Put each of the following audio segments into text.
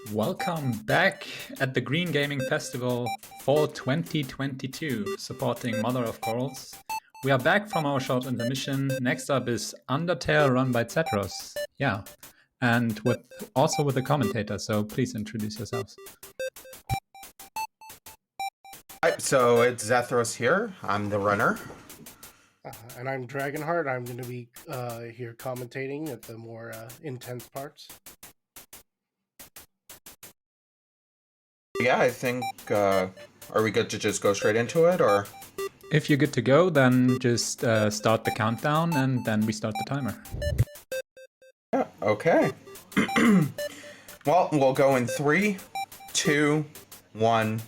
Welcome back at the Green Gaming Festival for 2022, supporting Mother of Corals. We are back from our short intermission. Next up is Undertale run by z3thros. Yeah, and also with a commentator, so please introduce yourselves. Hi, so it's z3thros here. I'm the runner. And I'm Dragonheart. I'm going to be here commentating at the more intense parts. Yeah, I think, are we good to just go straight into it, or? If you're good to go, then just start the countdown and then we start the timer. Yeah, okay. Well, we'll go in 3, 2, 1.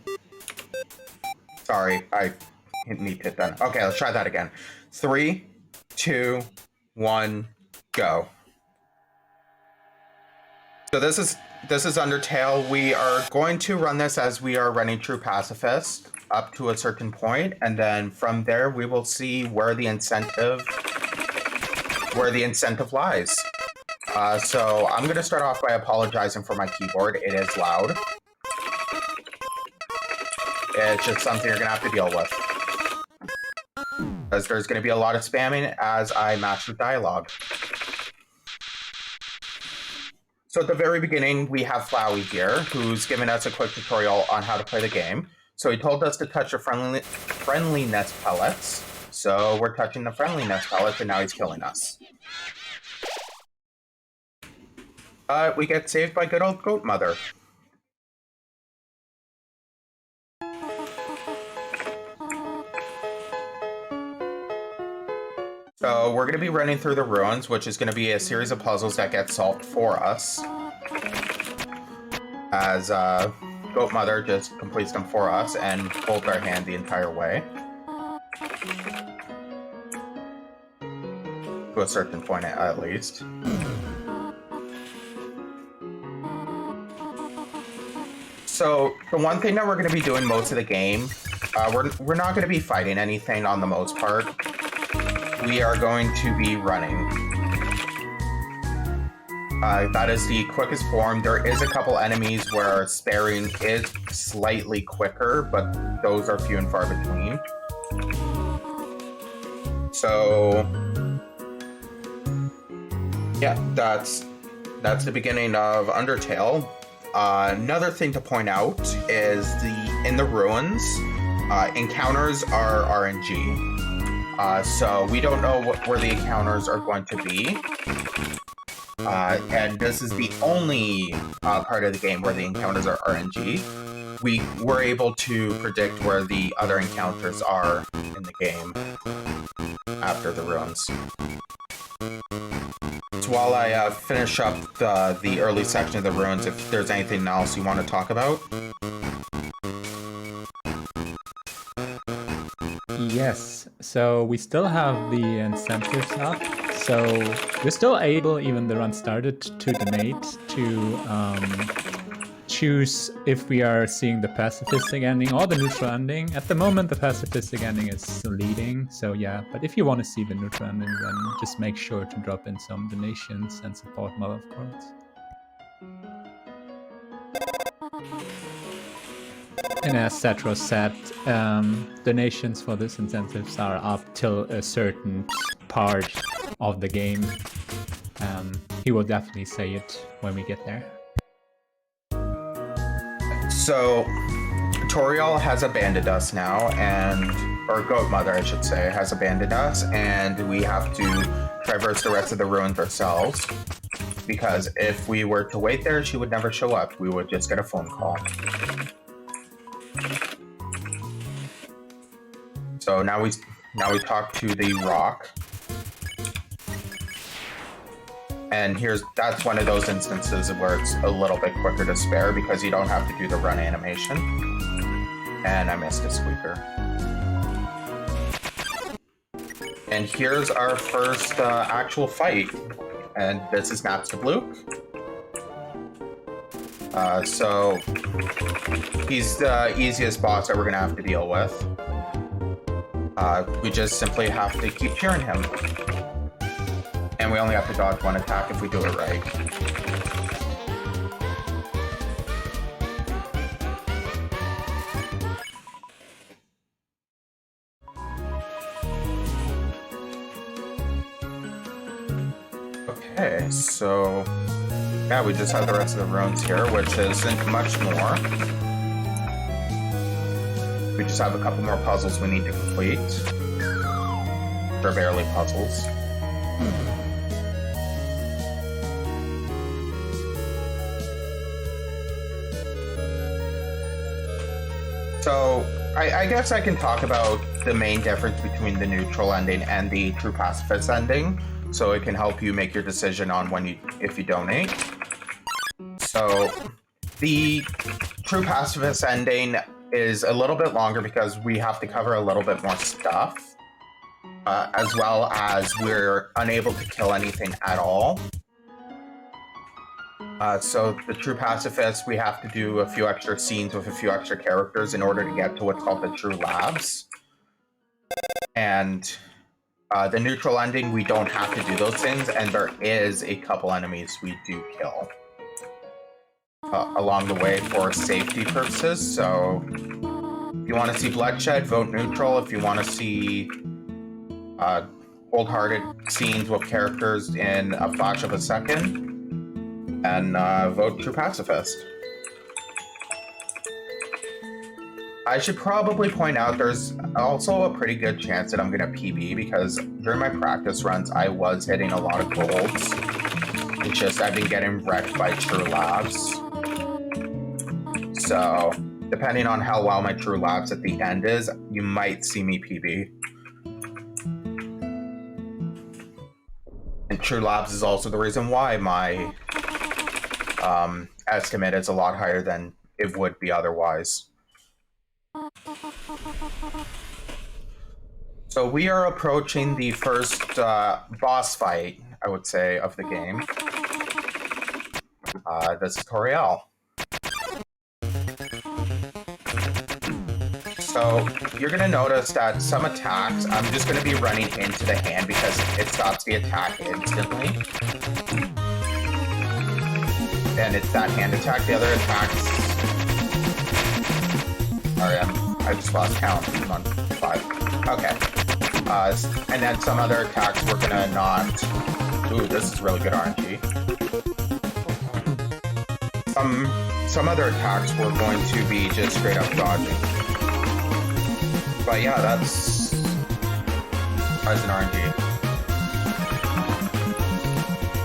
Sorry, I need to hit done. Okay, let's try that again. 3, 2, 1, go. So this is Undertale. We are going to run this as we are running True Pacifist up to a certain point, and then from there we will see where the incentive lies. So I'm going to start off by apologizing for my keyboard. It is loud. It's just something you're going to have to deal with, because there's going to be a lot of spamming as I match the dialogue. So at the very beginning, we have Flowey here, who's given us a quick tutorial on how to play the game. So he told us to touch the friendliness pellets. So we're touching the friendliness pellets, and now he's killing us. We get saved by good old Goat Mother. So we're going to be running through the ruins, which is going to be a series of puzzles that get solved for us, as Goat Mother just completes them for us and holds our hand the entire way. To a certain point, at least. So the one thing that we're going to be doing most of the game, we're not going to be fighting anything on the most part. We are going to be running. That is the quickest form. There is a couple enemies where sparing is slightly quicker, but those are few and far between. So, yeah, that's the beginning of Undertale. Another thing to point out is in the ruins, encounters are RNG. So we don't know where the encounters are going to be. And this is the only part of the game where the encounters are RNG. We were able to predict where the other encounters are in the game after the ruins. So while I finish up the early section of the ruins, if there's anything else you want to talk about. Yes, so we still have the incentives up, so we're still able, even the run started, to donate, to choose if we are seeing the pacifistic ending or the neutral ending. At the moment, the pacifistic ending is leading, so yeah, but if you want to see the neutral ending, then just make sure to drop in some donations and support Mother of Corals. And as z3thros said, donations for this incentives are up till a certain part of the game. He will definitely say it when we get there. So, Toriel has abandoned us now, or Goat Mother, I should say, has abandoned us, and we have to traverse the rest of the ruins ourselves. Because if we were to wait there, she would never show up. We would just get a phone call. So now we talk to the rock, and that's one of those instances where it's a little bit quicker to spare because you don't have to do the run animation. And I missed a squeaker. And here's our first actual fight, and this is Maps to Bluke. So he's the easiest boss that we're gonna have to deal with. We just simply have to keep cheering him. And we only have to dodge one attack if we do it right. Okay, so yeah, we just have the rest of the ruins here, which isn't much more. We just have a couple more puzzles we need to complete. They're barely puzzles. So, I guess I can talk about the main difference between the neutral ending and the True Pacifist ending, so it can help you make your decision on if you donate. So, the True Pacifist ending is a little bit longer because we have to cover a little bit more stuff, as well as we're unable to kill anything at all. So the True Pacifist, we have to do a few extra scenes with a few extra characters in order to get to what's called the True Labs. And the neutral ending, we don't have to do those things, and there is a couple enemies we do kill along the way for safety purposes. So if you want to see bloodshed, vote neutral. If you want to see cold-hearted scenes with characters in a flash of a second, and vote True Pacifist. I should probably point out there's also a pretty good chance that I'm going to PB, because during my practice runs, I was hitting a lot of golds. It's just I've been getting wrecked by True Labs. So, depending on how well my True Labs at the end is, you might see me PB. And True Labs is also the reason why my estimate is a lot higher than it would be otherwise. So we are approaching the first boss fight, I would say, of the game. The tutorial. So you're going to notice that some attacks, I'm just going to be running into the hand because it stops the attack instantly. And it's that hand attack. The other attacks... Sorry, I just lost count. Come on, 5. Okay. And then some other attacks we're gonna not... Ooh, this is really good RNG. Some other attacks we're going to be just straight up dodging. But yeah, that's an RNG.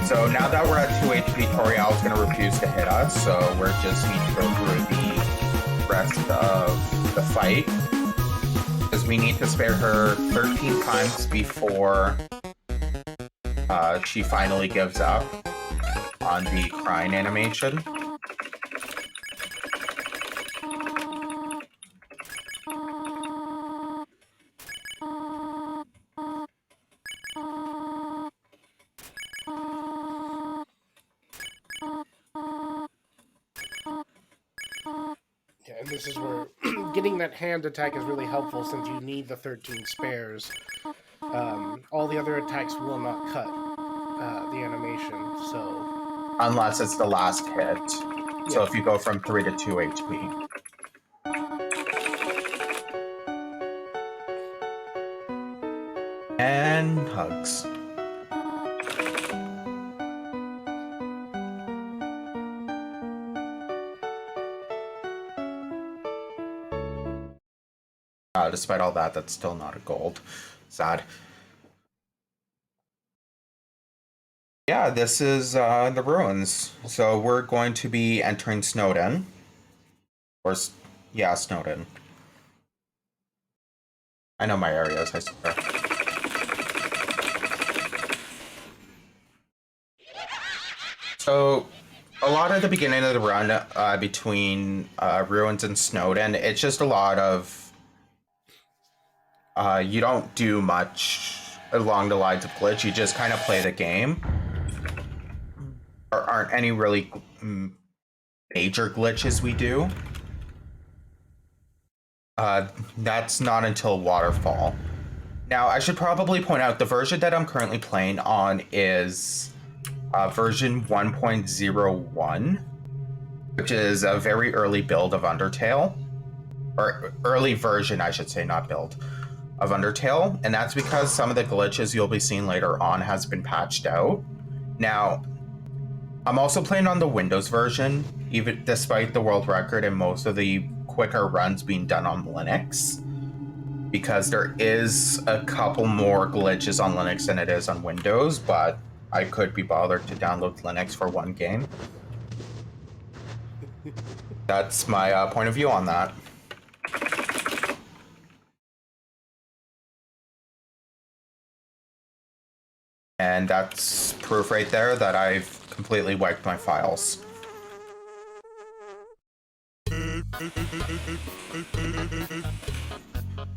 So now that we're at 2 HP, Toriel is going to refuse to hit us, so we're just need to go through the rest of the fight. Because we need to spare her 13 times before she finally gives up on the crying animation. And this is where getting that hand attack is really helpful, since you need the 13 spares. All the other attacks will not cut the animation, so... Unless it's the last hit. Yeah. So if you go from 3 to 2 HP. And hugs. Despite all that, that's still not a gold. Sad. Yeah, this is the ruins. So we're going to be entering Snowden. Or, yeah, Snowden. I know my areas, I swear. So, a lot of the beginning of the run between ruins and Snowden, it's just a lot of... you don't do much along the lines of glitch, you just kind of play the game. There aren't any really major glitches we do. That's not until Waterfall. Now, I should probably point out the version that I'm currently playing on is version 1.01, which is a very early build of Undertale. Or early version, I should say, not build. Of Undertale, and that's because some of the glitches you'll be seeing later on has been patched out, Now, I'm also playing on the Windows version, even despite the world record and most of the quicker runs being done on Linux, because there is a couple more glitches on Linux than it is on Windows, but I could be bothered to download Linux for one game. That's my point of view on that. And that's proof right there that I've completely wiped my files.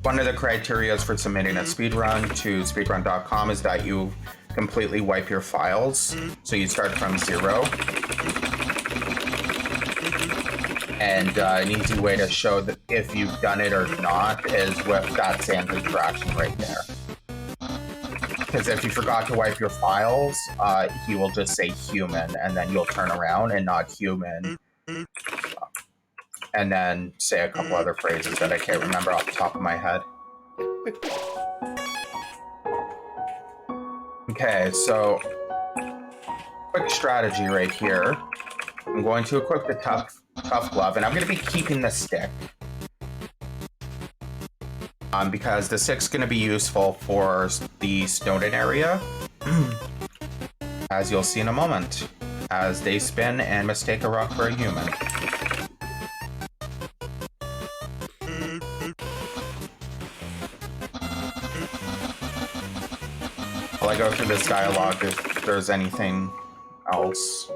One of the criteria for submitting a speedrun to speedrun.com is that you completely wipe your files. So you start from 0. And an easy way to show that if you've done it or not is with that Sans interaction right there. Because if you forgot to wipe your files, he will just say human, and then you'll turn around and not human. And then say a couple other phrases that I can't remember off the top of my head. Okay, so quick strategy right here. I'm going to equip the tough glove, and I'm going to be keeping the stick. Because the stick's going to be useful for the Snowden area, as you'll see in a moment, as they spin and mistake a rock for a human. While I go through this dialogue, if there's anything else.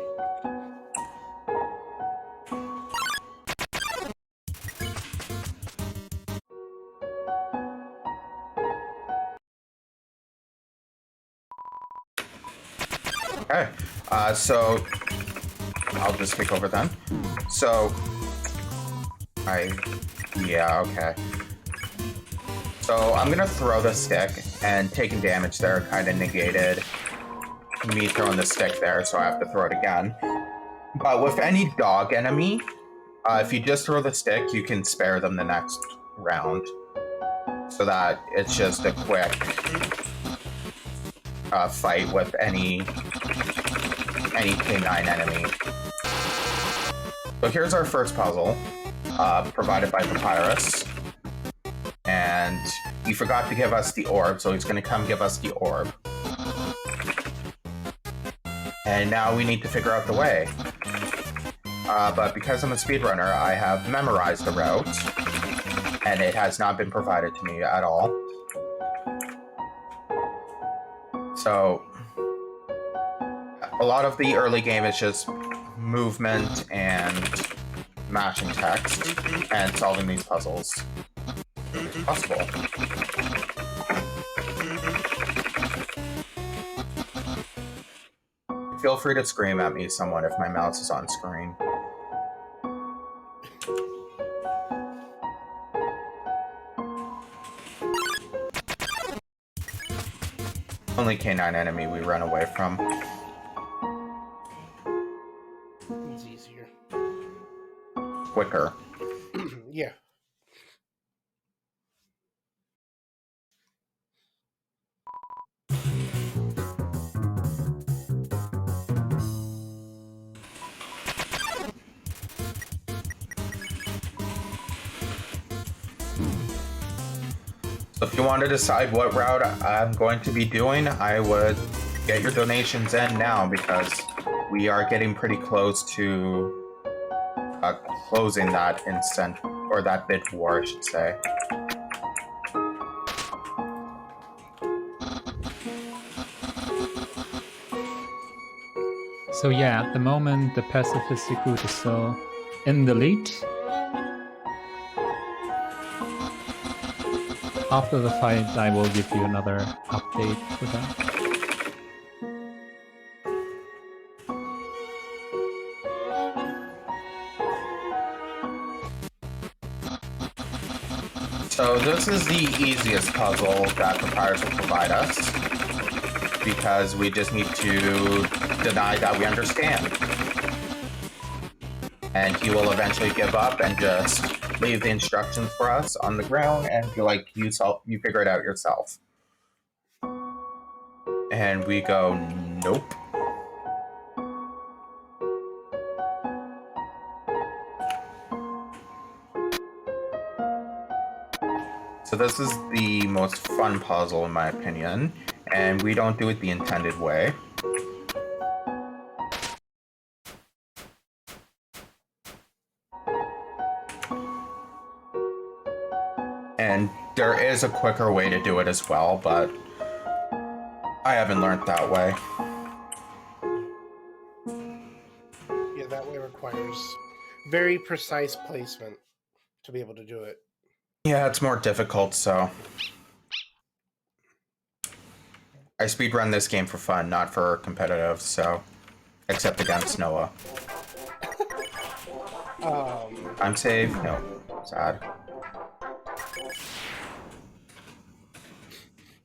Okay, so I'll just take over then. So, yeah, okay. So I'm gonna throw the stick, and taking damage there kind of negated me throwing the stick there, so I have to throw it again. But with any dog enemy, if you just throw the stick, you can spare them the next round. So that it's just a quick fight with any K9 enemy. So here's our first puzzle, provided by Papyrus. And he forgot to give us the orb, so he's going to come give us the orb. And now we need to figure out the way. But because I'm a speedrunner, I have memorized the route, and it has not been provided to me at all. So, a lot of the early game is just movement and matching text and solving these puzzles. It's possible. Feel free to scream at me, someone, if my mouse is on screen. Only K9 enemy we run away from. It's easier. Quicker. Yeah. So if you want to decide what route I'm going to be doing, I would get your donations in now, because we are getting pretty close to closing that instant, or that bid war, I should say. So yeah, at the moment the pacifistic route is still in the lead. After the fight, I will give you another update for that. So this is the easiest puzzle that Papyrus will provide us, because we just need to deny that we understand. And he will eventually give up and just leave the instructions for us on the ground and be like, you figure it out yourself. And we go, nope. So this is the most fun puzzle in my opinion, and we don't do it the intended way. And there is a quicker way to do it as well, but I haven't learned that way. Yeah, that way requires very precise placement to be able to do it. Yeah, it's more difficult, so I speedrun this game for fun, not for competitive, so except against Noah. I'm safe. No, sad.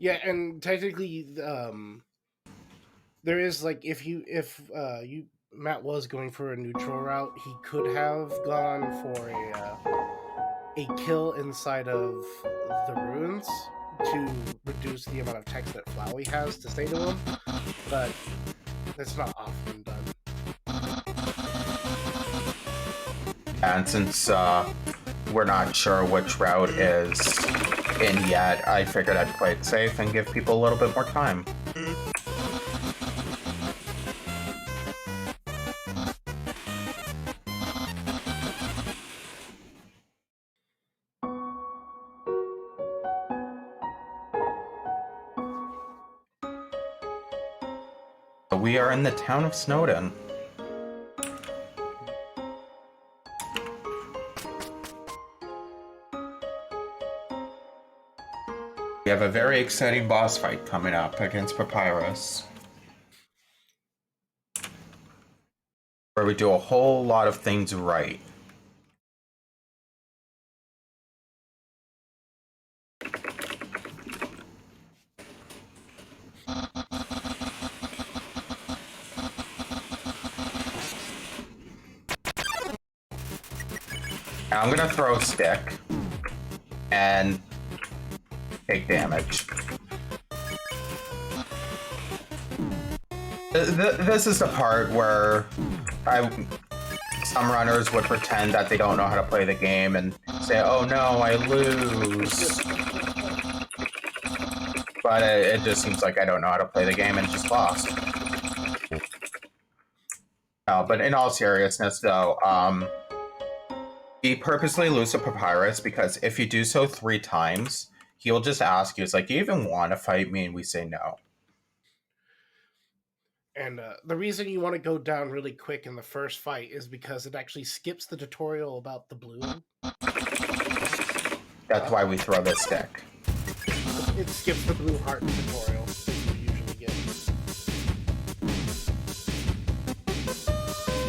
Yeah, and technically, there is like if Matt was going for a neutral route, he could have gone for a kill inside of the ruins to reduce the amount of text that Flowey has to say to him, but that's not often done. And since we're not sure which route is in yet, I figured I'd play it safe and give people a little bit more time. We are in the town of Snowden. We have a very exciting boss fight coming up against Papyrus, where we do a whole lot of things right. Now I'm gonna throw a stick and take damage. This is the part where some runners would pretend that they don't know how to play the game and say, "Oh no, I lose." But it just seems like I don't know how to play the game and just lost. But in all seriousness, though, we purposely lose to Papyrus because if you do so 3 times, he'll just ask you, "It's like, do you even want to fight me?" And we say no. And the reason you want to go down really quick in the first fight is because it actually skips the tutorial about the bloom. That's why we throw the stick. It skips the blue heart tutorial that you usually get.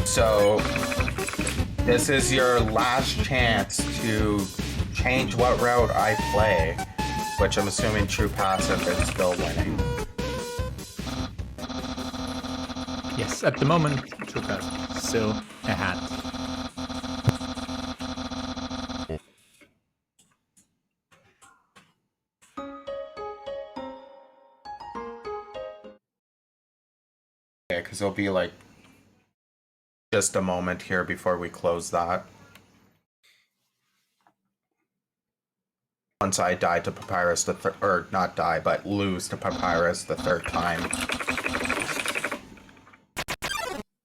So this is your last chance to change what route I play, which I'm assuming True Passive is still winning. Yes, at the moment, True Pacifist is still ahead. Yeah, because it'll be like just a moment here before we close that. Once I die to Papyrus or not die, but lose to Papyrus the 3rd time.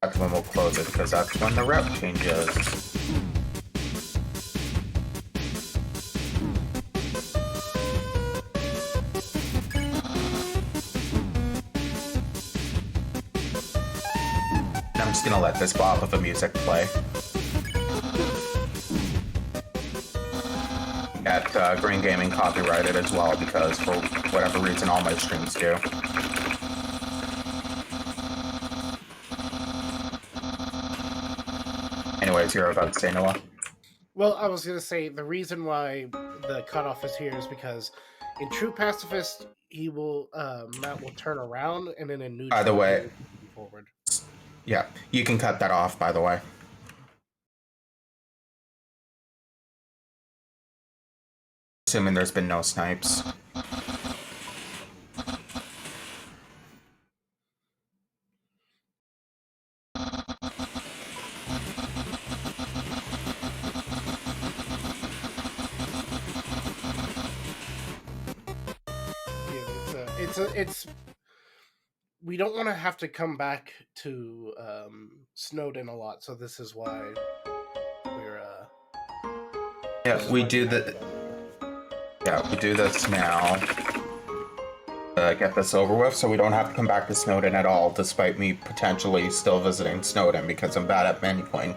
That's when we'll close it, because that's when the route changes. I'm just gonna let this bop of the music play. At Green Gaming copyrighted as well, because for whatever reason all my streams do. Anyways, you're about to say, Noah? Well, I was going to say the reason why the cutoff is here is because in True Pacifist, he will Matt will turn around, and then in neutral, By the way, forward. Yeah, you can cut that off, by the way. Assuming there's been no snipes. it's we don't want to have to come back to Snowden a lot, so this is why we're we do this now. Get this over with, so we don't have to come back to Snowden at all, despite me potentially still visiting Snowden because I'm bad at manipulating.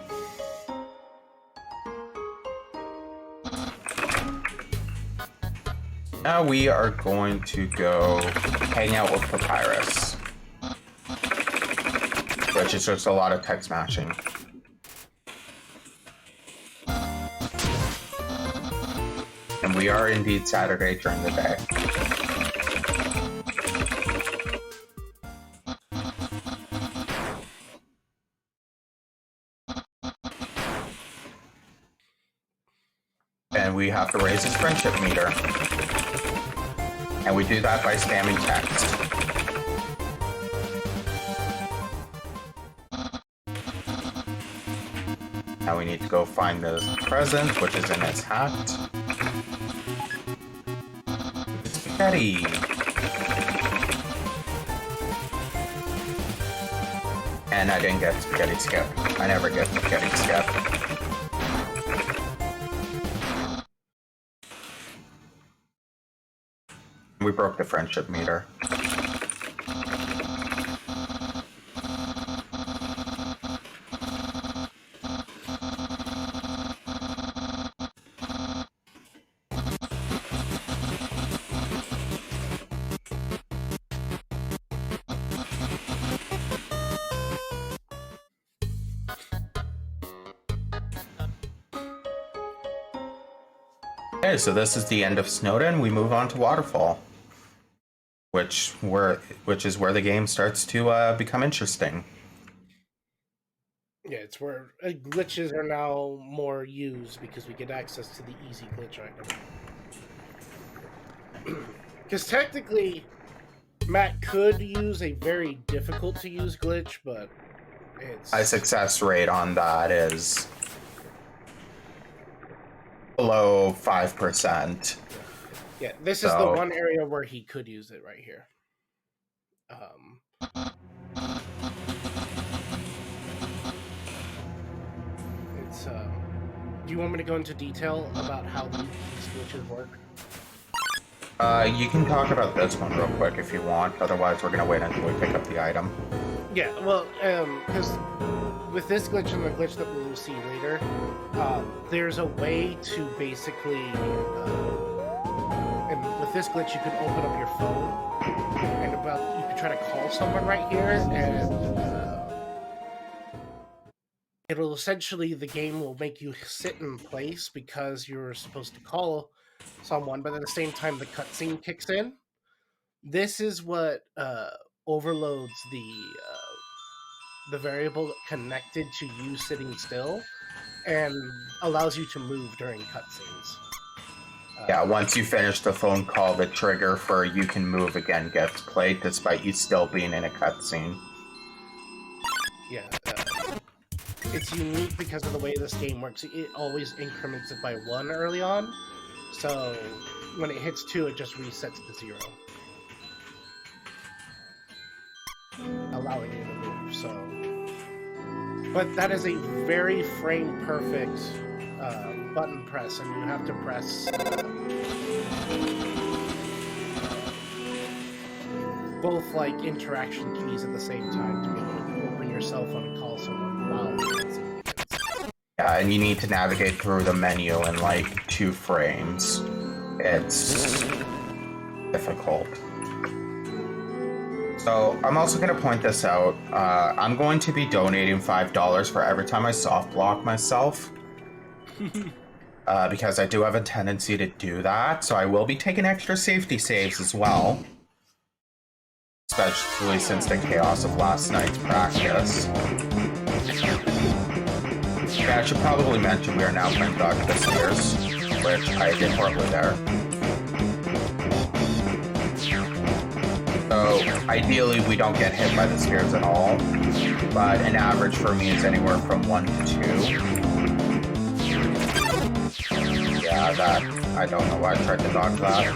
Now we are going to go hang out with Papyrus, which is just a lot of text mashing. And we are indeed Saturday during the day. And we have to raise his friendship meter. And we do that by spamming text. Now we need to go find the present, which is in his hat. It's spaghetti. And I didn't get spaghetti skip. I never get spaghetti skip. We broke the friendship meter. Okay, so this is the end of Snowden. We move on to Waterfall, which is where the game starts to become interesting. Yeah, it's where glitches are now more used because we get access to the easy glitch item. Because technically, Matt could use a very difficult to use glitch, but it's... My success rate on that is below 5%. Yeah, this is the one area where he could use it right here. It's do you want me to go into detail about how these glitches work? You can talk about this one real quick if you want. Otherwise, we're gonna wait until we pick up the item. Yeah, well, because with this glitch and the glitch that we'll see later, there's a way to basically, and with this glitch, you can open up your phone, and you can try to call someone right here, and it'll essentially, the game will make you sit in place because you're supposed to call someone, but at the same time, the cutscene kicks in. This is what overloads the variable connected to you sitting still and allows you to move during cutscenes. Yeah, once you finish the phone call, the trigger for you can move again gets played despite you still being in a cutscene. Yeah, it's unique because of the way this game works. It always increments it by 1 early on, so when it hits 2, it just resets to 0. Allowing you to move, so... But that is a very frame-perfect button press, and you have to press both, like, interaction keys at the same time to be able to open your cell phone and call someone while it's... Yeah, and you need to navigate through the menu in, like, 2 frames. It's difficult. So, I'm also going to point this out. I'm going to be donating $5 for every time I soft block myself. Because I do have a tendency to do that. So I will be taking extra safety saves as well. Especially since the chaos of last night's practice. Yeah, I should probably mention we are now playing Dodge the Spears, which I did horribly there. So, ideally, we don't get hit by the spears at all, but an average for me is anywhere from 1 to 2. Yeah, that, I don't know why I tried to dodge that.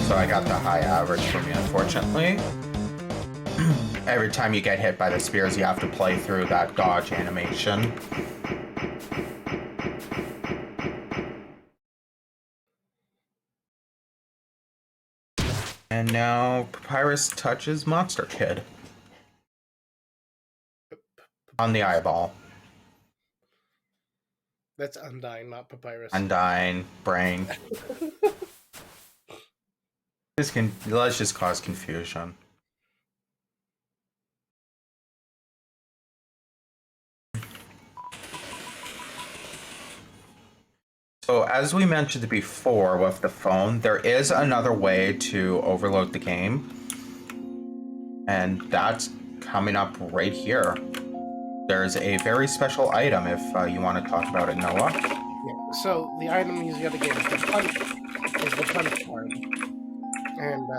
so I got the high average for me, unfortunately. Every time you get hit by the spears, you have to play through that dodge animation. And now Papyrus touches Monster Kid on the eyeball. That's Undyne, not Papyrus. Undyne, brain. Let's just cause confusion. So as we mentioned before with the phone, there is another way to overload the game. And that's coming up right here. There's a very special item if you want to talk about it, Noah. Yeah, so the item he's got to get is the punch card. And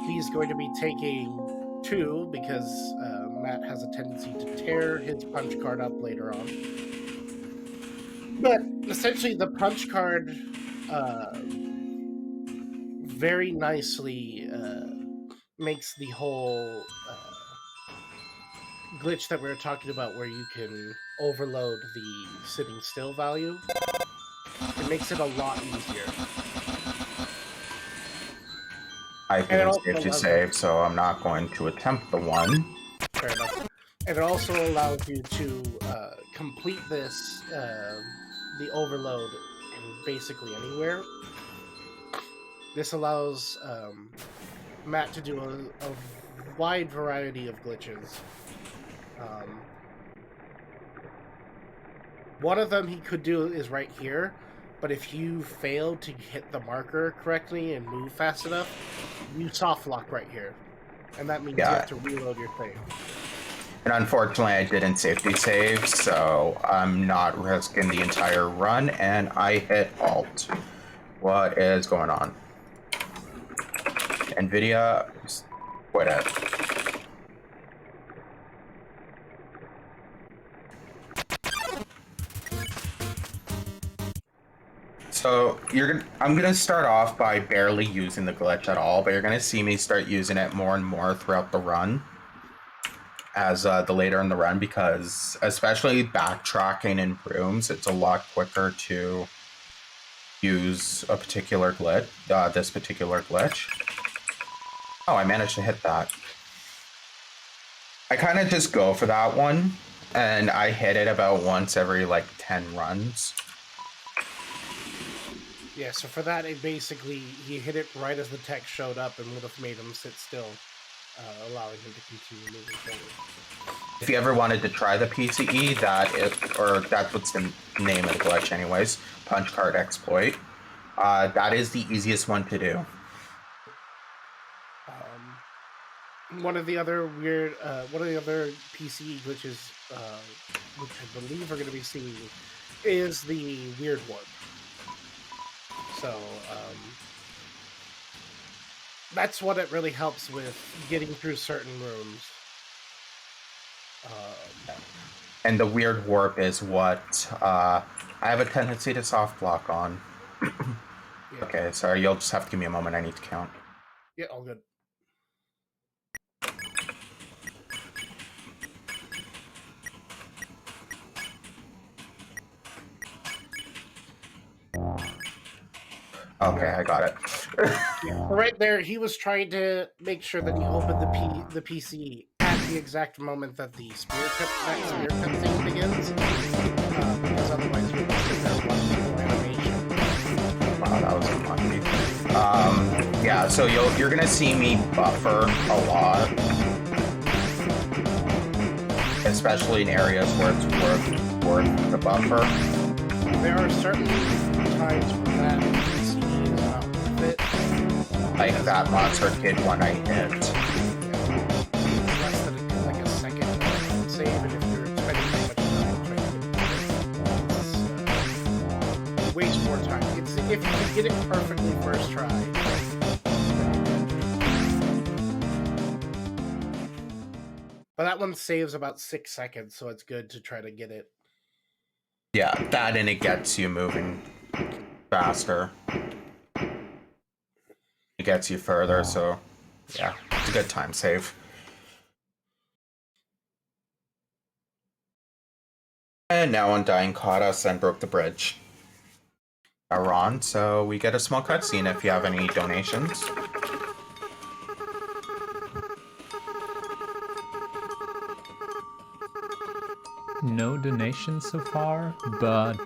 he's going to be taking 2 because Matt has a tendency to tear his punch card up later on. But essentially, the punch card very nicely makes the whole glitch that we were talking about, where you can overload the sitting still value. It makes it a lot easier. I didn't safety save, so I'm not going to attempt the one. Fair enough. And it also allows you to complete this, the overload, in basically anywhere. This allows Matt to do a wide variety of glitches. One of them he could do is right here, but if you fail to hit the marker correctly and move fast enough, you soft lock right here. And that means you have to reload your thing. And unfortunately, I didn't safety save, so I'm not risking the entire run, and I hit Alt. What is going on? NVIDIA, quit it. So I'm gonna start off by barely using the glitch at all, but you're gonna see me start using it more and more throughout the run, as the later in the run, because especially backtracking in rooms, it's a lot quicker to use a particular glitch, this particular glitch. Oh, I managed to hit that. I kind of just go for that one, and I hit it about once every like 10 runs. Yeah, so for that, it basically, he hit it right as the text showed up and would have made him sit still, allowing him to continue moving forward. If you ever wanted to try the PCE, that's what's the name of the glitch anyways, punch card exploit, that is the easiest one to do. One of the other PCE glitches, which I believe we're going to be seeing, is the weird warp. So, that's what it really helps with getting through certain rooms. And the weird warp is what I have a tendency to soft block on. Yeah. Okay, sorry, you'll just have to give me a moment, I need to count. Yeah, all good. Okay, I got it. Yeah, right there, he was trying to make sure that he opened the PC at the exact moment that the spear cut thing begins, because otherwise you'll sit there watching the animation. Wow, that was unlucky. Yeah, so you're gonna see me buffer a lot, especially in areas where it's worth the buffer. There are certain times where that PC is not worth it. Like that Monster Kid one I hit. Less than like a second save, and if you're spending too much time trying to get it, waste more time. It's if you can get it perfectly first try. But that one saves about 6 seconds, so it's good to try to get it. Yeah, that and it gets you moving faster. It gets you further, so yeah, it's a good time save. And now Undying caught us and broke the bridge. Ron, so we get a small cutscene if you have any donations. No donations so far, but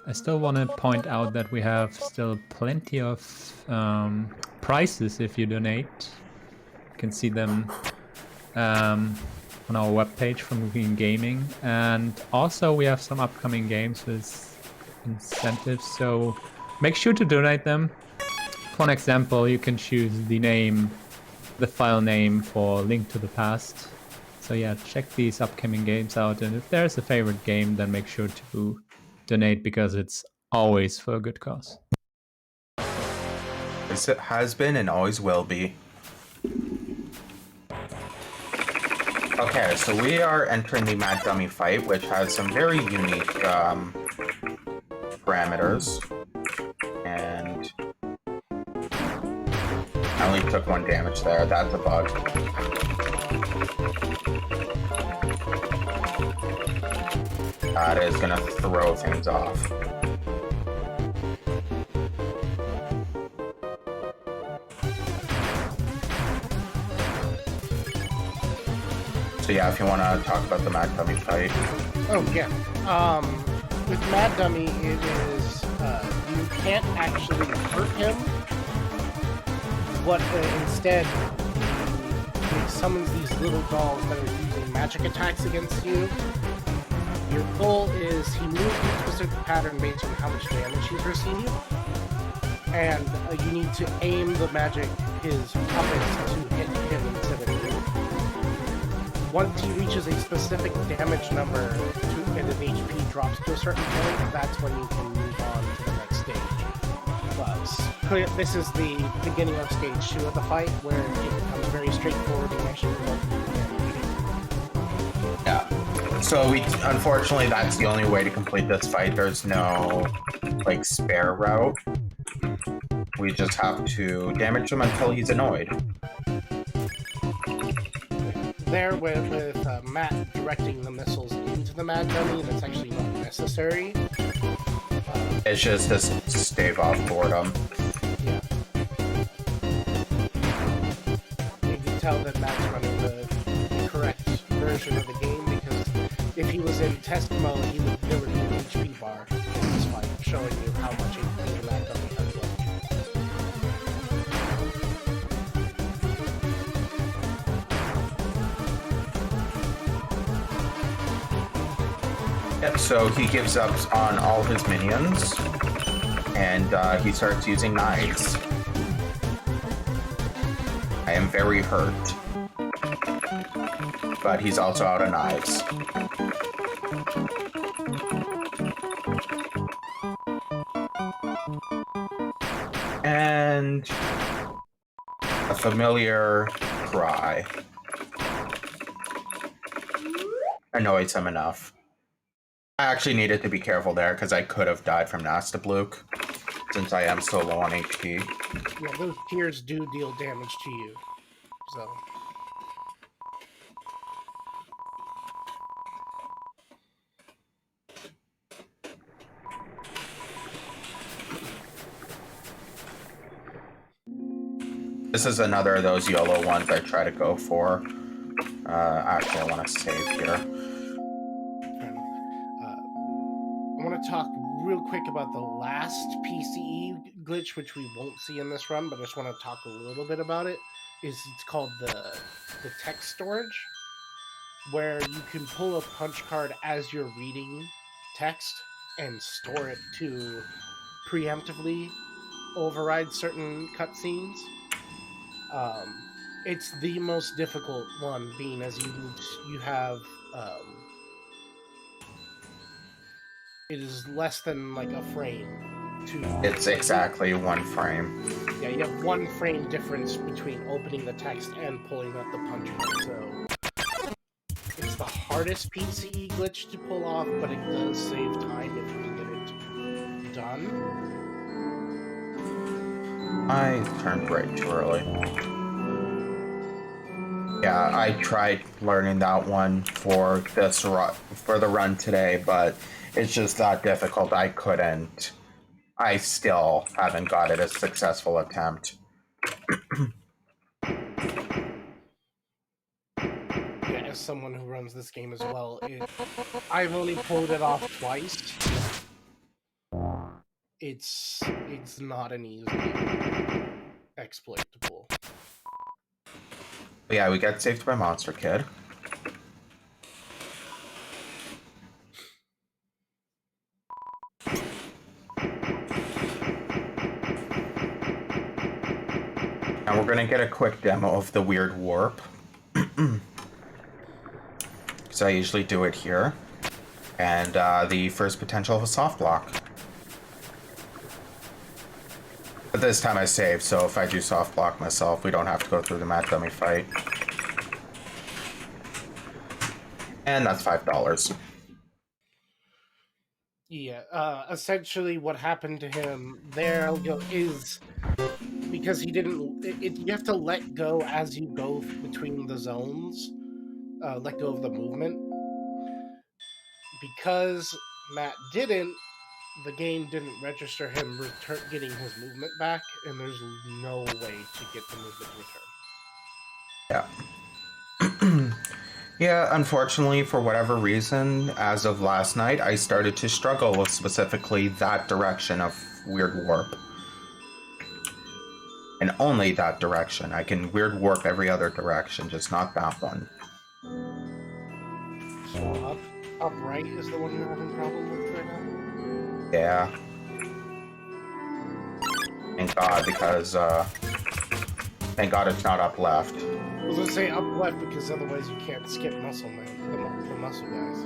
I still want to point out that we have still plenty of prizes if you donate. You can see them on our webpage from Green Gaming, and also we have some upcoming games with incentives, so make sure to donate them. For an example, you can choose the file name for Link to the Past. So yeah, check these upcoming games out, and if there's a favorite game, then make sure to donate, because it's always for a good cause. It has been and always will be. Okay, so we are entering the Mad Dummy fight, which has some very unique parameters. And I only took 1 damage there. That's a bug. That is gonna throw things off. So yeah, if you want to talk about the Mad Dummy fight. Oh yeah. With Mad Dummy, it is you can't actually hurt him. What instead he summons these little dolls that are using magic attacks against you. Your goal is he moves into a certain pattern based on how much damage he's received, and you need to aim the magic, his puppets, to hit him instead of you. Once he reaches a specific damage number and his HP drops to a certain point, that's when you can move on to the next stage. This is the beginning of stage 2 of the fight, where it becomes very straightforward and actually Yeah. So unfortunately, that's the only way to complete this fight. There's no, like, spare route. We just have to damage him until he's annoyed. There, with Matt directing the missiles into the Mad Dummy, that's actually not necessary. It's just to stave off boredom. Yeah. You can tell that Matt's running the correct version of the game, because if he was in test mode, there would be an HP bar in this fight, showing you how much HP the Mad Dummy has left. Yep, so he gives up on all his minions, and he starts using knives. I am very hurt. But he's also out of knives. And a familiar cry annoys him enough. I actually needed to be careful there, because I could have died from Nastabluke, since I am so low on HP. Yeah, those tears do deal damage to you, so... This is another of those YOLO ones I try to go for. Actually, I want to save here. I want to talk real quick about the last PCE glitch, which we won't see in this run, but I just want to talk a little bit about it. It's called the text storage, where you can pull a punch card as you're reading text and store it to preemptively override certain cutscenes. It's the most difficult one, being as you have it is less than like a frame to... It's exactly 1 frame. Yeah, you have 1 frame difference between opening the text and pulling up the punch card, so it's the hardest PCE glitch to pull off, but it does save time if you can get it done. I turned right too early. Yeah, I tried learning that one for this for the run today, but it's just that difficult. I couldn't. I still haven't got it a successful attempt. Yeah, as someone who runs this game as well, I've only pulled it off twice. It's not an easy exploit to pull. But yeah, we get saved by Monster Kid. And we're gonna get a quick demo of the weird warp. So I usually do it here. And the first potential of a soft block. But this time I saved, so if I do soft block myself, we don't have to go through the mad dummy fight. And that's $5. Yeah, essentially what happened to him there is because he didn't. You have to let go as you go between the zones. Let go of the movement. Because Matt didn't, the game didn't register him getting his movement back, and there's no way to get the movement return. Yeah. Yeah, unfortunately, for whatever reason, as of last night, I started to struggle with specifically that direction of weird warp. And only that direction. I can weird warp every other direction, just not that one. So upright is the one you're having problem with right now? Yeah. Thank God, because, thank God it's not up left. I was gonna say up left because otherwise you can't skip muscle man, the muscle guys.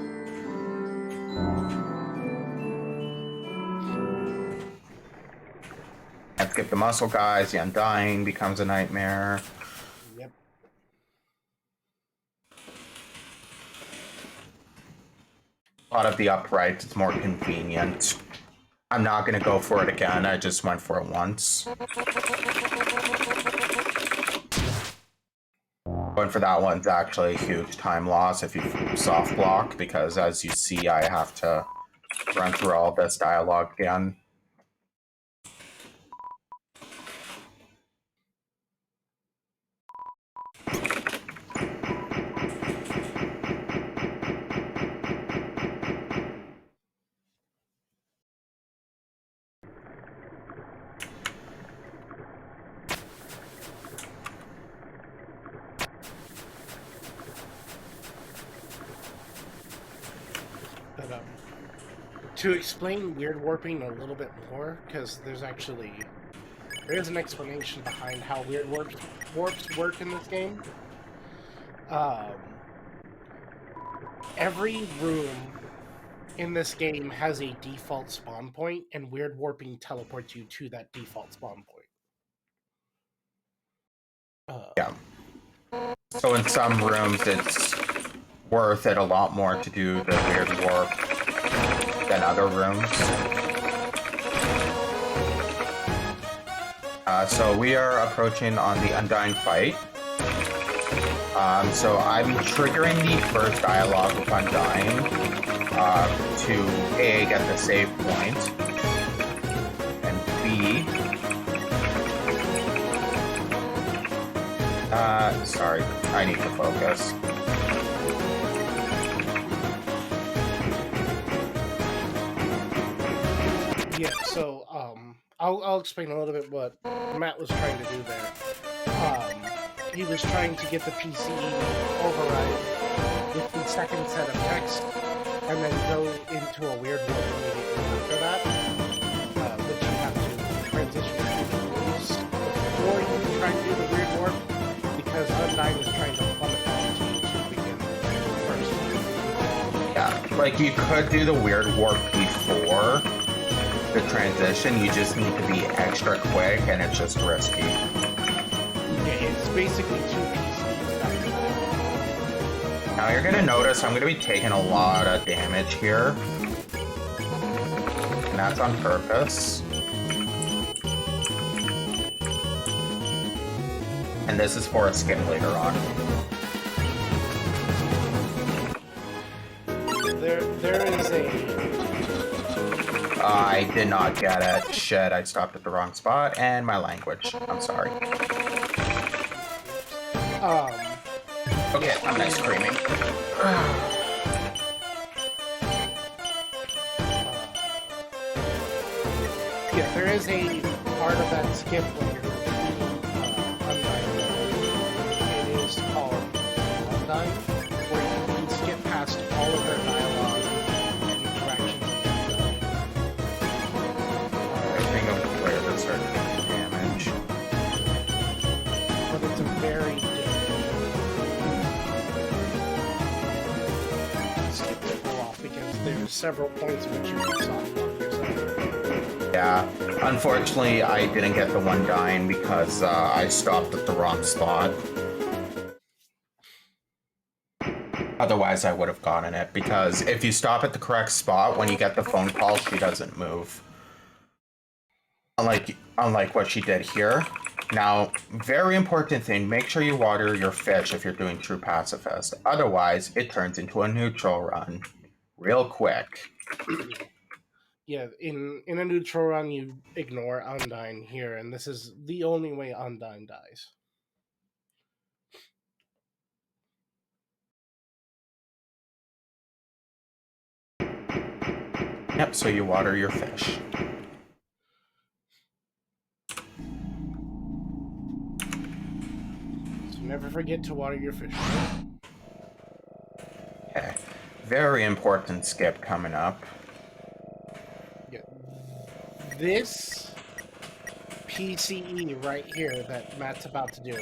Can't skip the muscle guys, the undying becomes a nightmare. Yep. A lot of the uprights, it's more convenient. I'm not gonna go for it again, I just went for it once. Going for that one's actually a huge time loss if you soft block, because as you see, I have to run through all this dialogue again. But to explain weird warping a little bit more, because there's an explanation behind how weird warps work in this game. Every room in this game has a default spawn point, and weird warping teleports you to that default spawn point. Yeah. So in some rooms, it's worth it a lot more to do the weird warp than other rooms. So we are approaching on the Undying fight. So I'm triggering the first dialogue with Undying to A, get the save point, and B, sorry, I need to focus. Yeah, so I'll explain a little bit what Matt was trying to do there. He was trying to get the PC override with the second set of text, and then go into a weird warp immediately after that, which you have to transition to the rules before you can try and do the weird warp, because Undying was trying to plummet that to begin first. Yeah, like you could do the weird warp before the transition, you just need to be extra quick and it's just risky. Yeah, it's basically 2 PCs back to back. Now you're gonna notice I'm gonna be taking a lot of damage here. And that's on purpose. And this is for a skip later on. There is a... I did not get it. Shit, I stopped at the wrong spot, and my language. I'm sorry. Okay, I'm nice screaming. Yeah, there is a part of that skip where Undyne. It is called Undyne, where you can skip past all of their dialogue and interactions with them. I think I'm clear to start doing damage. But it's a very difficult skip to pull off because there's several points which you can soft lock yourself. Yeah, unfortunately, I didn't get the one dying because I stopped at the wrong spot. Otherwise, I would have gotten it, because if you stop at the correct spot, when you get the phone call, she doesn't move. Unlike what she did here. Now, very important thing, make sure you water your fish if you're doing True Pacifist. Otherwise, it turns into a neutral run. Real quick. Yeah, in a neutral run, you ignore Undyne here, and this is the only way Undyne dies. Yep, so you water your fish. So never forget to water your fish. Okay, very important skip coming up. Yeah. This PCE right here that Matt's about to do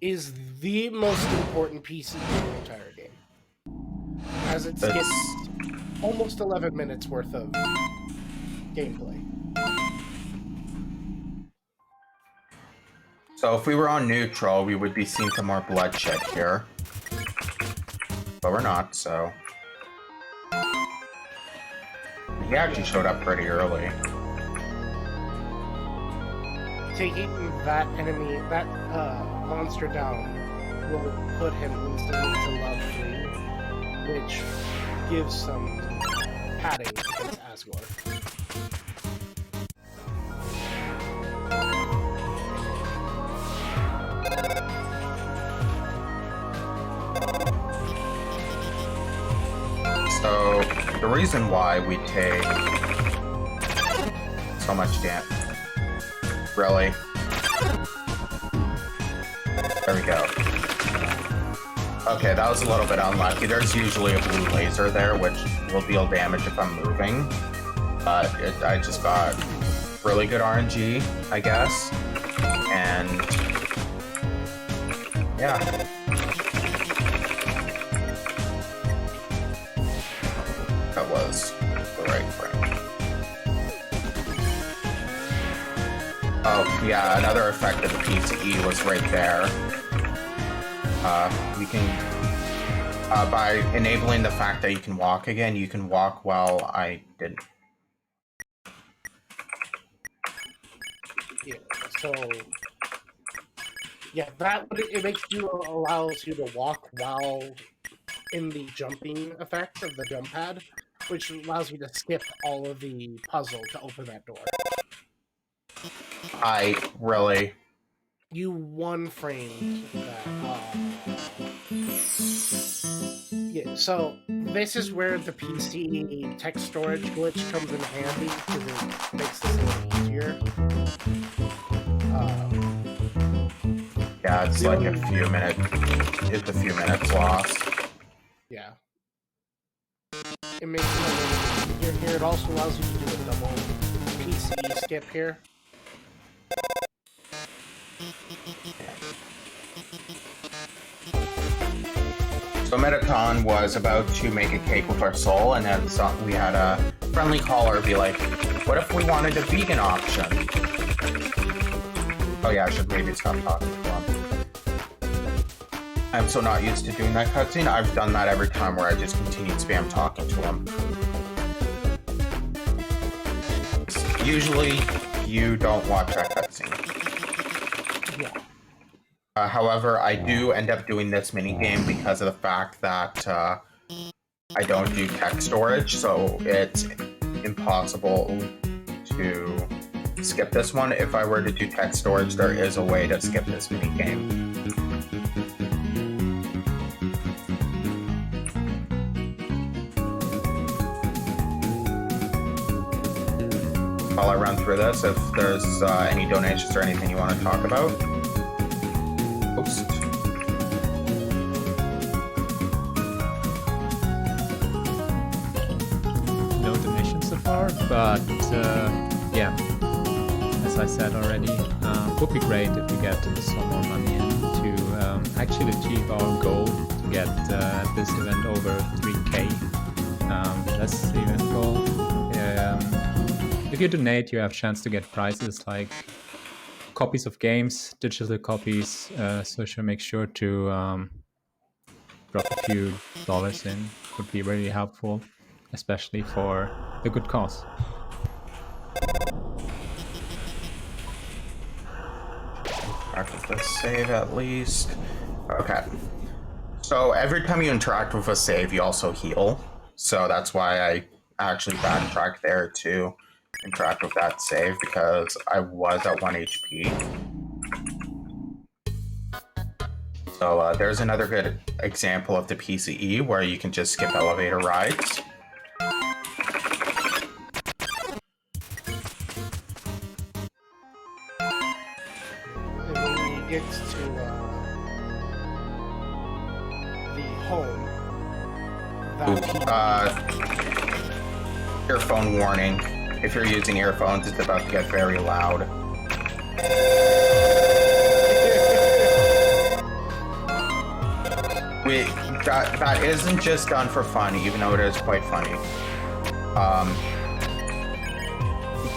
is the most important PCE in the entire game. As it skips almost 11 minutes worth of gameplay. So if we were on neutral, we would be seeing some more bloodshed here. But we're not, so... He actually showed up pretty early. Taking that enemy, that monster down will put him instantly to level 3, which gives some padding against Asgore. So, the reason why we take so much damage... Really? There we go. Okay, that was a little bit unlucky. There's usually a blue laser there, which will deal damage if I'm moving. But I just got really good RNG, I guess. And... yeah. That was the right frame. Oh, yeah, another effect of the PCE was right there. You can, by enabling the fact that you can walk again, you can walk while I didn't. Yeah, so... yeah, that it makes you, allows you to walk while in the jumping effect of the jump pad, which allows you to skip all of the puzzle to open that door. I really... You one framed that. Yeah, so this is where the PC text storage glitch comes in handy because it makes this a little easier. Yeah, it's like a few minutes. It's a few minutes lost. Yeah. It makes it a little easier here. It also allows you to do a double PC skip here. So Metaton was about to make a cake with our soul, and then we had a friendly caller be like, what if we wanted a vegan option? Oh yeah, I should maybe stop talking to him. I'm so not used to doing that cutscene. I've done that every time where I just continued spam talking to him. Usually, you don't watch that cutscene. Yeah. However, I do end up doing this mini game because of the fact that I don't do text storage, so it's impossible to skip this one. If I were to do text storage, there is a way to skip this mini game. While I run through this, if there's any donations or anything you want to talk about, post. No donations so far, but yeah, as I said already, would be great if we get some more money in to actually achieve our goal to get this event over 3K. That's the event goal. If you donate, you have a chance to get prizes like copies of games, digital copies, so make sure to drop a few dollars in. Would be really helpful, especially for the good cause. Interact with a save at least. Okay. So every time you interact with a save, you also heal. So that's why I actually backtracked there to interact with that save, because I was at 1 HP. So there's another good example of the PCE where you can just skip elevator rides. And when you get to the home, Earphone warning. If you're using earphones, it's about to get very loud. That isn't just done for fun, even though it is quite funny.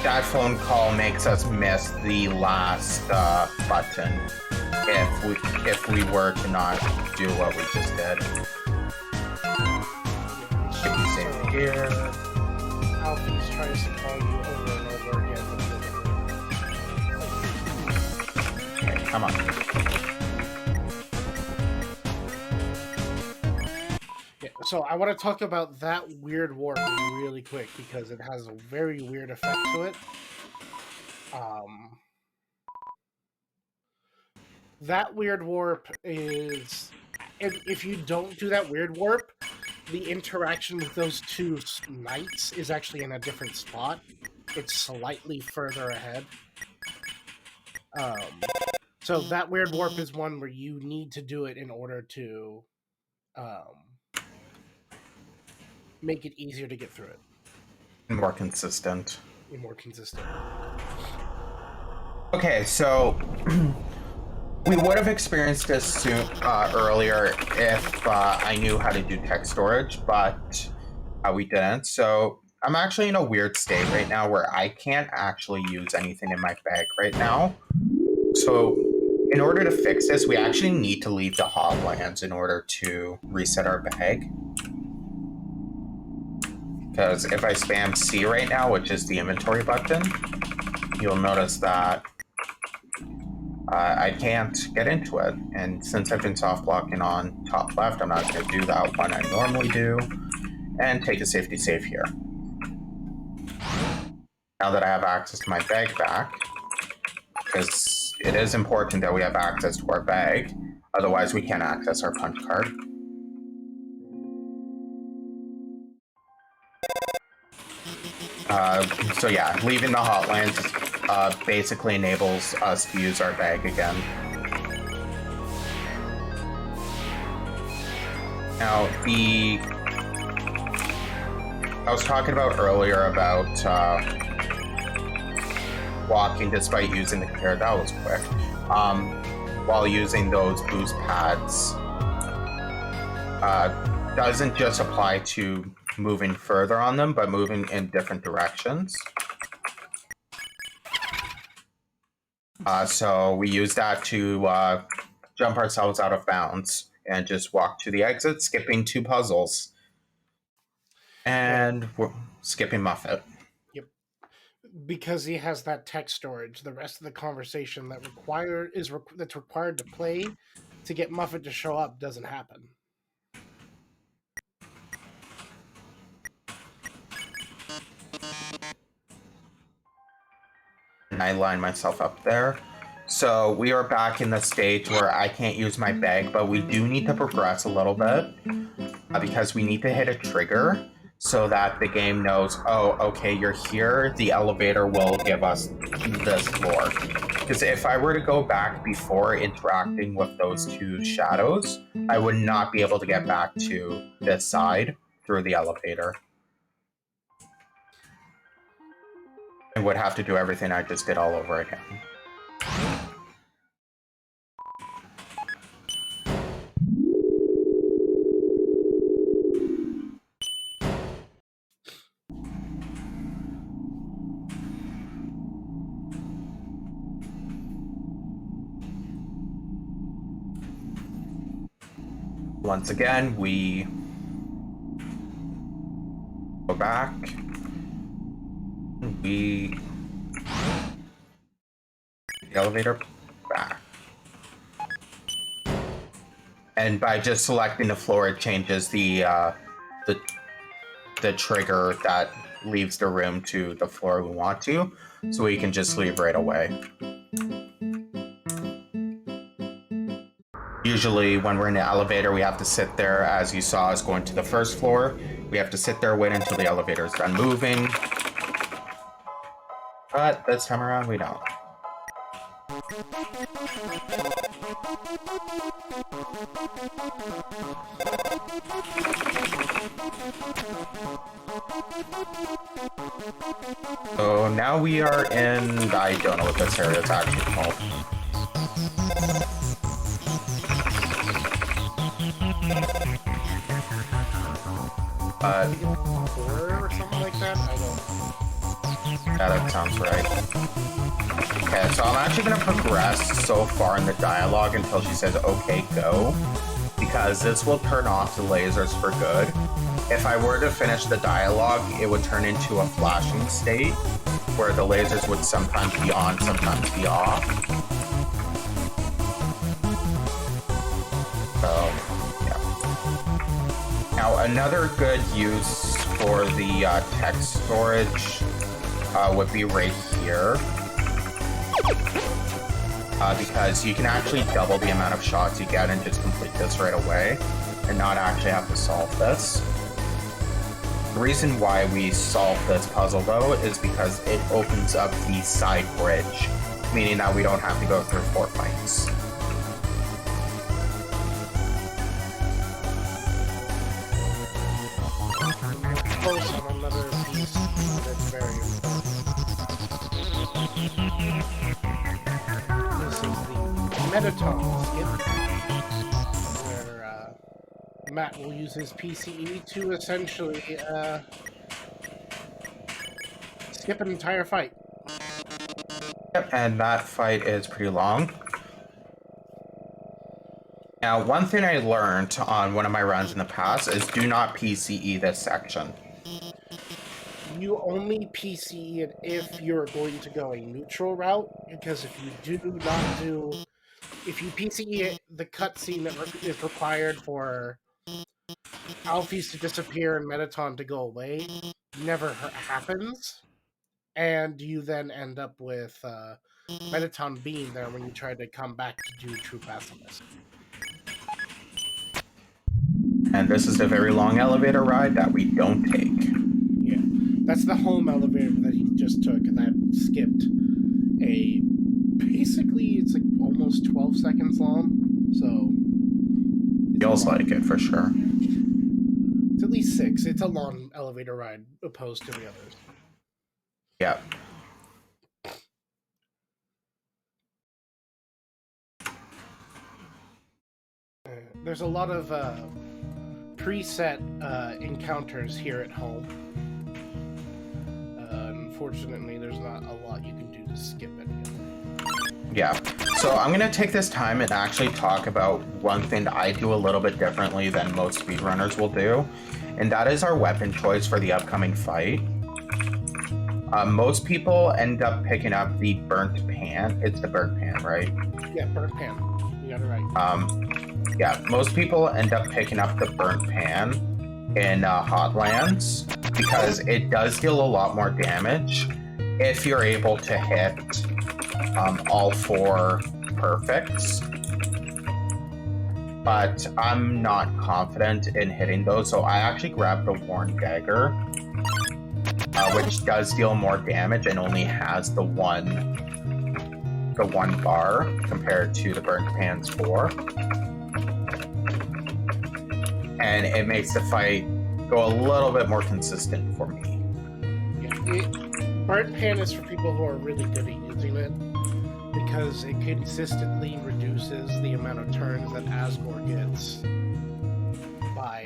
That phone call makes us miss the last button if we were to not do what we just did. Should be safe here. Alfie's tries to call you over and over again. Okay, come on. Yeah, so I want to talk about that weird warp really quick because it has a very weird effect to it. That weird warp is, if you don't do that weird warp, the interaction with those two knights is actually in a different spot. It's slightly further ahead. So that weird warp is one where you need to do it in order to make it easier to get through it. More consistent. More consistent. Okay, so we would have experienced this earlier if I knew how to do text storage, but we didn't. So I'm actually in a weird state right now where I can't actually use anything in my bag right now. So in order to fix this, we actually need to leave the hotlands in order to reset our bag. Because if I spam C right now, which is the inventory button, you'll notice that I can't get into it. And since I've been soft blocking on top left, I'm not going to do that one I normally do and take a safety save here. Now that I have access to my bag back, because it is important that we have access to our bag, otherwise we can't access our punch card. So yeah, leaving the hotlands basically enables us to use our bag again. Now, I was talking about earlier about walking despite using the computer. That was quick. While using those boost pads, doesn't just apply to moving further on them, but moving in different directions. So we use that to jump ourselves out of bounds and just walk to the exit, skipping 2 puzzles. And we're skipping Muffet. Yep. because he has that text storage, the rest of the conversation that's required to play to get Muffet to show up doesn't happen. And I line myself up there. So we are back in the stage where I can't use my bag, but we do need to progress a little bit because we need to hit a trigger so that the game knows, oh, okay, you're here. The elevator will give us this floor. Because if I were to go back before interacting with those two shadows, I would not be able to get back to this side through the elevator. I would have to do everything I just did all over again. Once again, we go back. The elevator back. And by just selecting the floor, it changes the trigger that leaves the room to the floor we want to, so we can just leave right away. Usually when we're in the elevator, we have to sit there, as you saw us going to the first floor. We have to sit there, wait until the elevator is done moving. But this time around, we don't. So now we are in, I don't know what this area is actually called. Or something like that? I don't know. Yeah, that sounds right. Okay, so I'm actually going to progress so far in the dialogue until she says, okay, go. Because this will turn off the lasers for good. If I were to finish the dialogue, it would turn into a flashing state where the lasers would sometimes be on, sometimes be off. So, yeah. Now, another good use for the text storage would be right here. Because you can actually double the amount of shots you get and just complete this right away and not actually have to solve this. The reason why we solve this puzzle, though, is because it opens up the side bridge, meaning that we don't have to go through 4 fights. Close on another piece that's very important. This is the Metatron skip, where Matt will use his PCE to essentially skip an entire fight. Yep, and that fight is pretty long. Now, one thing I learned on one of my runs in the past is do not PCE this section. You only PCE it if you're going to go a neutral route, because if you if you PCE it, the cutscene that is required for Alphys to disappear and Mettaton to go away never happens, and you then end up with Mettaton being there when you try to come back to do True Pacifist. And this is the very long elevator ride that we don't take. Yeah, that's the home elevator that he just took, and that skipped basically it's like almost 12 seconds long, so... Feels like it, for sure. It's at least 6. It's a long elevator ride opposed to the others. Yeah. There's a lot of preset encounters here at home. Unfortunately, there's not a lot you can do to skip any of them. Yeah. So I'm going to take this time and actually talk about one thing that I do a little bit differently than most speedrunners will do, and that is our weapon choice for the upcoming fight. Most people end up picking up the burnt pan. It's the burnt pan, right? Yeah, burnt pan. You got it right. Yeah, most people end up picking up the burnt pan in Hotlands because it does deal a lot more damage if you're able to hit all 4 perfects. But I'm not confident in hitting those, so I actually grabbed the Worn Dagger, which does deal more damage and only has the one bar compared to the Burnt Pan's 4. And it makes the fight go a little bit more consistent for me. Yeah, burnt pan is for people who are really good at using it, because it consistently reduces the amount of turns that Asgore gets by...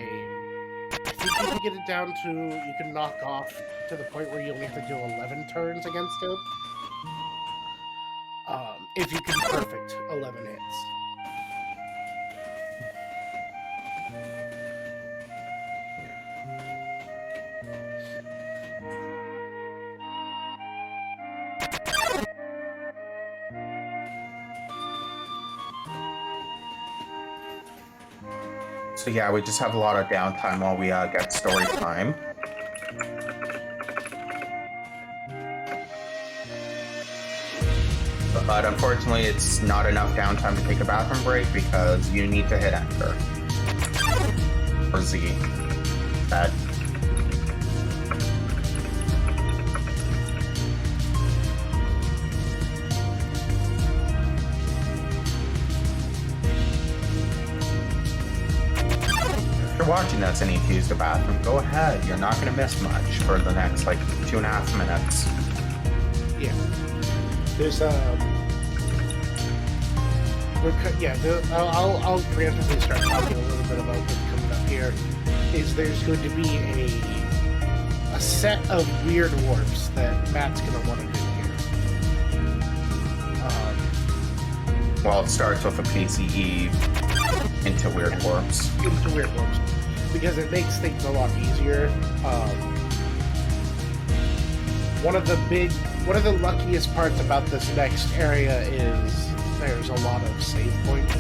I think you can get it down to... You can knock off to the point where you only have to do 11 turns against him. If you can perfect 11 hits. So yeah, we just have a lot of downtime while we get story time. But unfortunately, it's not enough downtime to take a bathroom break because you need to hit enter. Or Z. That. If you're watching this and need to use the bathroom, go ahead. You're not going to miss much for the next, like, 2.5 minutes. Yeah. There's I'll preemptively start talking a little bit about what's coming up here. There's going to be a set of weird warps that Matt's going to want to do here. Well, it starts with a PCE into weird warps. Into weird warps, because it makes things a lot easier. One of the luckiest parts about this next area is there's a lot of save points.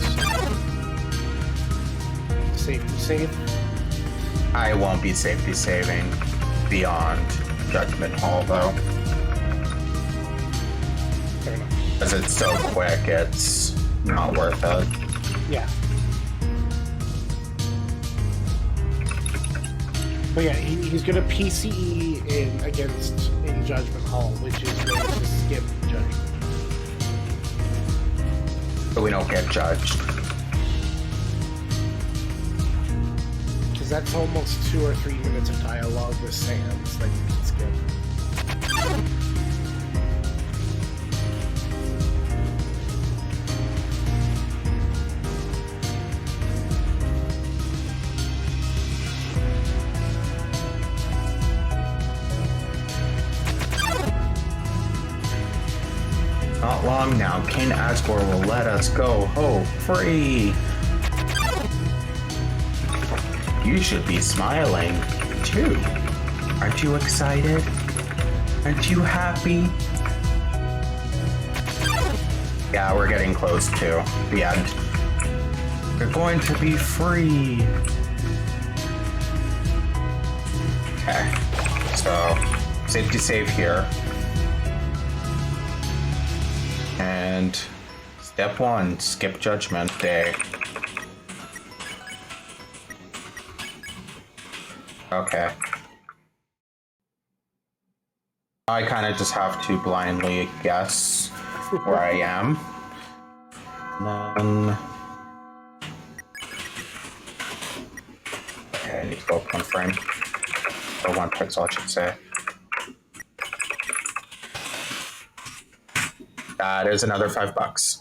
Safety save. I won't be safety saving beyond Judgment Hall though. Fair enough. Because it's so quick, it's not worth it. Yeah. But yeah, he's gonna PCE in Judgment Hall, which is going to skip Judgment. So we don't get judged. Because that's almost 2 or 3 minutes of dialogue with Sans that you can skip. Not long now, King Asgore will let us go free. You should be smiling, too. Aren't you excited? Aren't you happy? Yeah, we're getting close to the end. You're going to be free. Okay, so safety save here. And step 1, skip Judgment Day. Okay. I kind of just have to blindly guess where I am. Then... Okay, I need to go up 1 frame. Or 1 pixel, I should say. That is another $5.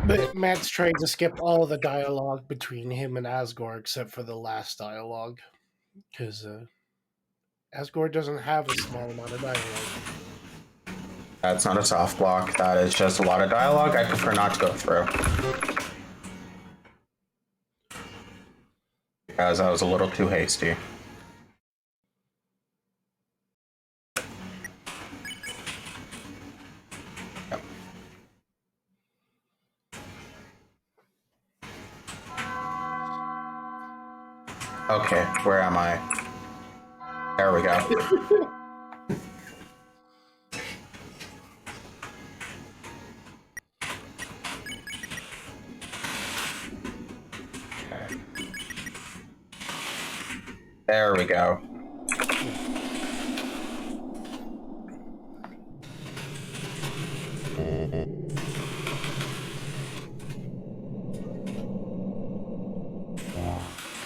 But Matt's trying to skip all the dialogue between him and Asgore except for the last dialogue. Because Asgore doesn't have a small amount of dialogue. That's not a soft block. That is just a lot of dialogue I prefer not to go through. Because I was a little too hasty. Okay, where am I? There we go. There we go.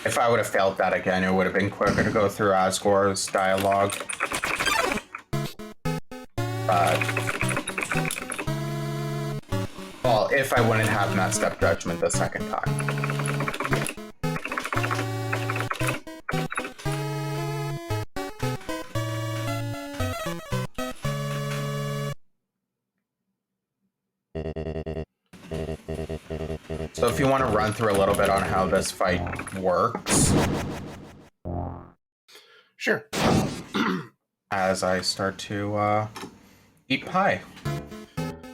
If I would have failed that again, it would have been quicker to go through Asgore's dialogue. Well, if I wouldn't have messed up judgment the second time. So if you want to run through a little bit on how this fight works. Sure. As I start to eat pie.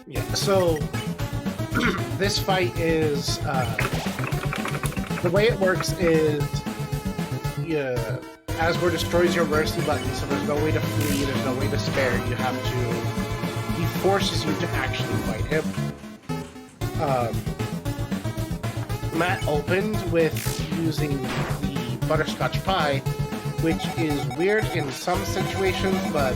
Yeah, so this fight is the way it works is Asgore destroys your mercy button, so there's no way to flee, there's no way to spare. You have to. He forces you to actually fight him. Matt opened with using the butterscotch pie, which is weird in some situations, but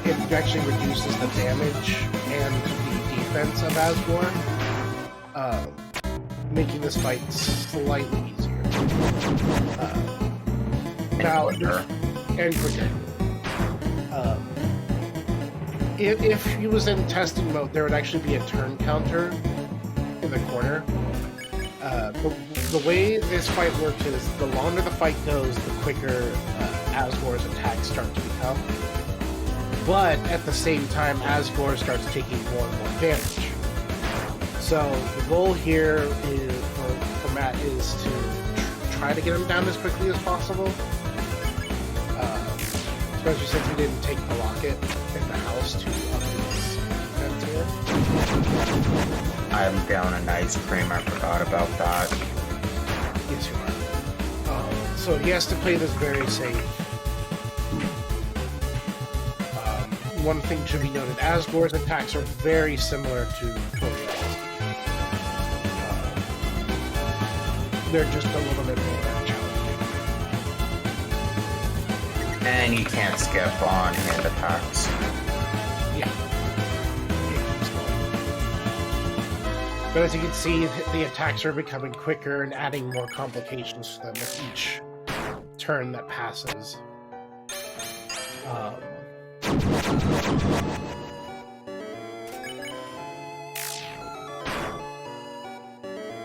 it actually reduces the damage and the defense of Asgore, making this fight slightly easier. And quicker. If he was in testing mode, there would actually be a turn counter in the corner. The way this fight works is the longer the fight goes, the quicker Asgore's attacks start to become. But at the same time, Asgore starts taking more and more damage. So the goal here is for Matt is to try to get him down as quickly as possible. Especially since he didn't take the locket in the house to up his defense here. I'm down an ice cream. I forgot about that. Yes, you are. So he has to play this very safe. One thing should be noted: Asgore's attacks are very similar to Toriel's. They're just a little bit more challenging. And you can't skip on hand attacks. Yeah. But as you can see, the attacks are becoming quicker and adding more complications to them with each turn that passes.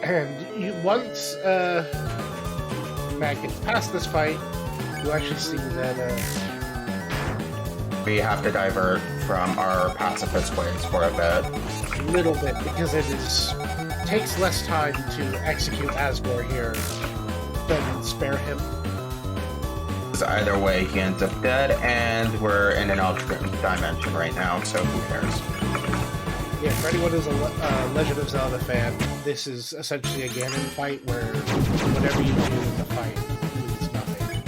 And once Matt gets past this fight, you actually see that We have to divert from our pacifist ways for a bit. little bit, because it takes less time to execute Asgore here than spare him. Because either way, he ends up dead, and we're in an alternate dimension right now, so who cares? Yeah, for anyone who's a Legend of Zelda fan, this is essentially a Ganon fight where whatever you do in the fight means nothing.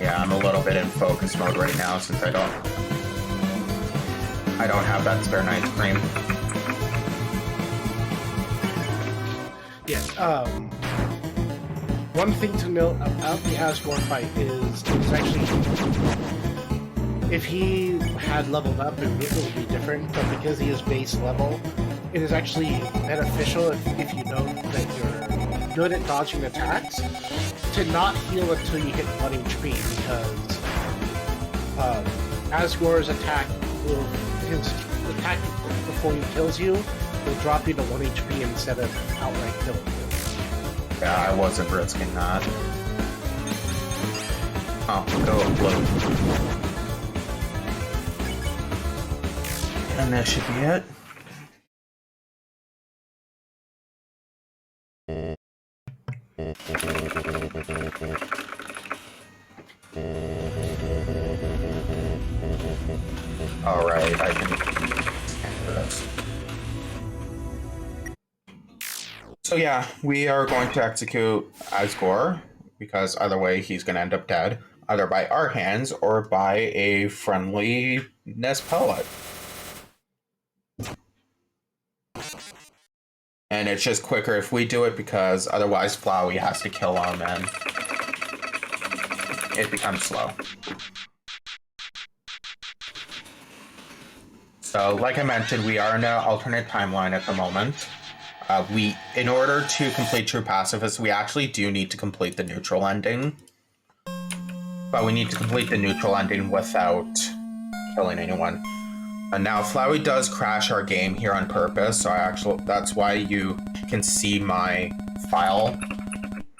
Yeah, I'm a little bit in focus mode right now since I don't have that spare ice cream. Yeah, one thing to note about the Asgore fight is it's actually, if he had leveled up, it would be different, but because he is base level, it is actually beneficial if you know that you're good at dodging attacks, to not heal until you hit 1 HP, because Asgore's attack his attack before he kills you will drop you to 1 HP instead of outright killing you. Yeah, I wasn't risking that. Oh, go blue. And that should be it. Alright, I can handle this. So yeah, we are going to execute Asgore, because either way he's going to end up dead, either by our hands or by a friendly nest pellet. And it's just quicker if we do it, because otherwise Flowey has to kill him and it becomes slow. So, like I mentioned, we are in an alternate timeline at the moment. In order to complete True Pacifist, we actually do need to complete the neutral ending. But we need to complete the neutral ending without killing anyone. And now, Flowey does crash our game here on purpose, so that's why you can see my file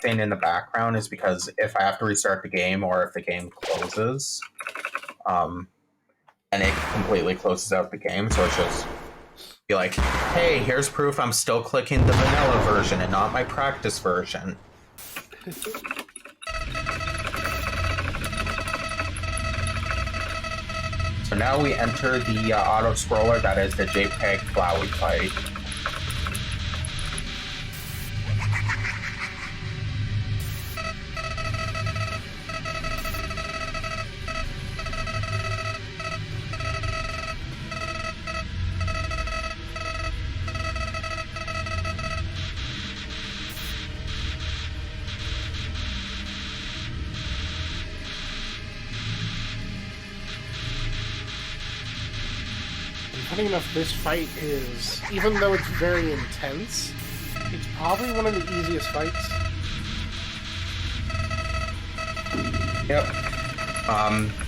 thing in the background, is because if I have to restart the game or if the game closes, and it completely closes out the game, so it's just be like, hey, here's proof I'm still clicking the vanilla version and not my practice version. So now we enter the auto-scroller that is the JPEG Flowey fight. Funny enough, this fight is, even though it's very intense, it's probably one of the easiest fights. Yep.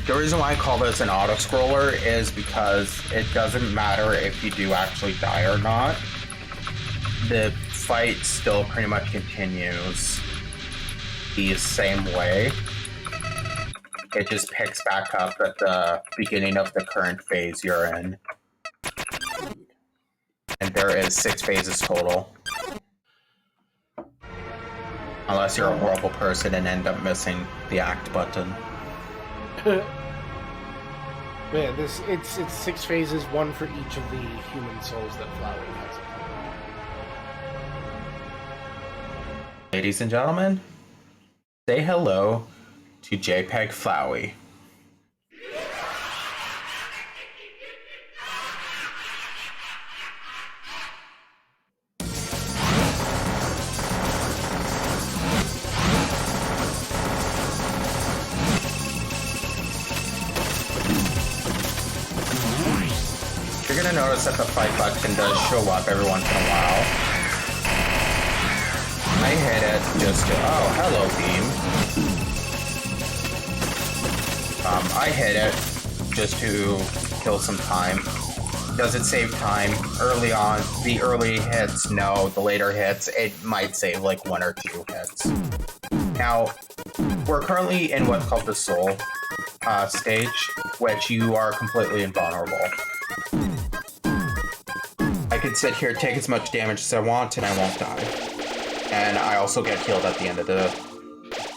The reason why I call this an auto-scroller is because it doesn't matter if you do actually die or not. The fight still pretty much continues the same way. It just picks back up at the beginning of the current phase you're in. And there is 6 phases total. Unless you're a horrible person and end up missing the act button. Yeah, it's 6 phases, one for each of the human souls that Flowey has. Ladies and gentlemen, say hello to JPEG Flowey. You're gonna notice that the fight button does show up every once in a while. I hit it just to, oh, hello, beam. I hit it just to kill some time. Does it save time? Early on, the early hits, no. The later hits, it might save like 1 or 2 hits. Now, we're currently in what's called the soul stage, which you are completely invulnerable. I could sit here, take as much damage as I want, and I won't die. And I also get healed at the end of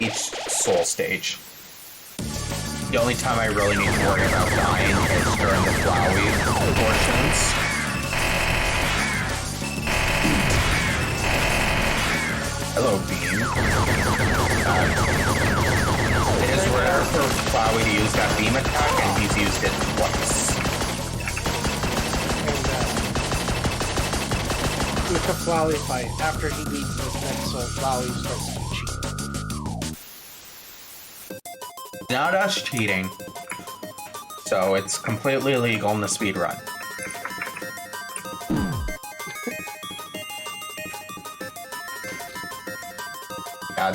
each soul stage. The only time I really need to worry about dying is during the Flowey portions. Hello, Beam. It is rare for Flowey to use that beam attack, and he's used it twice. With the Flowey fight, after he beats this next soul, Flowey starts to cheat. Not us cheating. So it's completely illegal in the speedrun.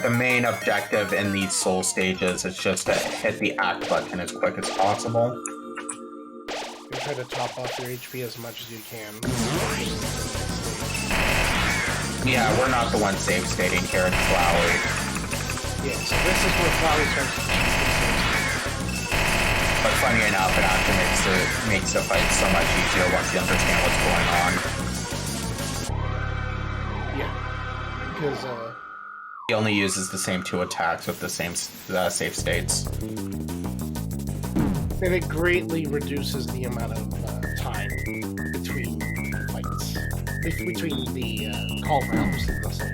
The main objective in these soul stages is just to hit the act button as quick as possible. And try to top off your HP as much as you can. Yeah, we're not the ones save stating here in Flowey. Yeah, so this is where Flowey starts to cheat. But funny enough, it actually makes the fight so much easier once you understand what's going on. Yeah, because He only uses the same 2 attacks with the same save states. And it greatly reduces the amount of time between fights. Between the call for helps and the save.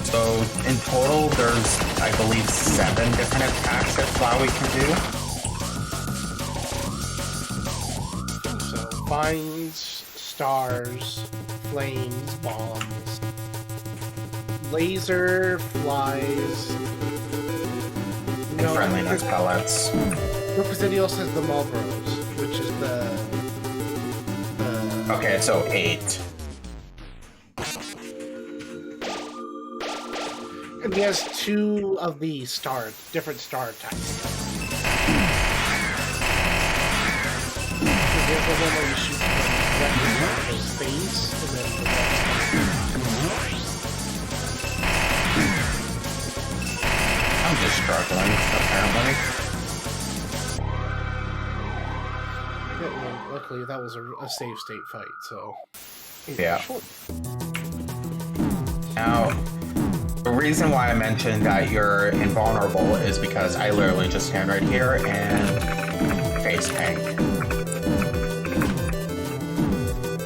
So in total, there's, I believe, 7 different attacks that Flowey can do. So vines, stars, flames, bombs, laser, flies. And friendliness pellets. No, because then he also has the Marlboros, which is the Okay, so 8. and he has 2 of the different star types. There's the one where you shoot his face, and then the I'm just struggling, apparently. yeah, well, luckily that was a save state fight, so Yeah. short. Now, the reason why I mentioned that you're invulnerable is because I literally just stand right here and face tank.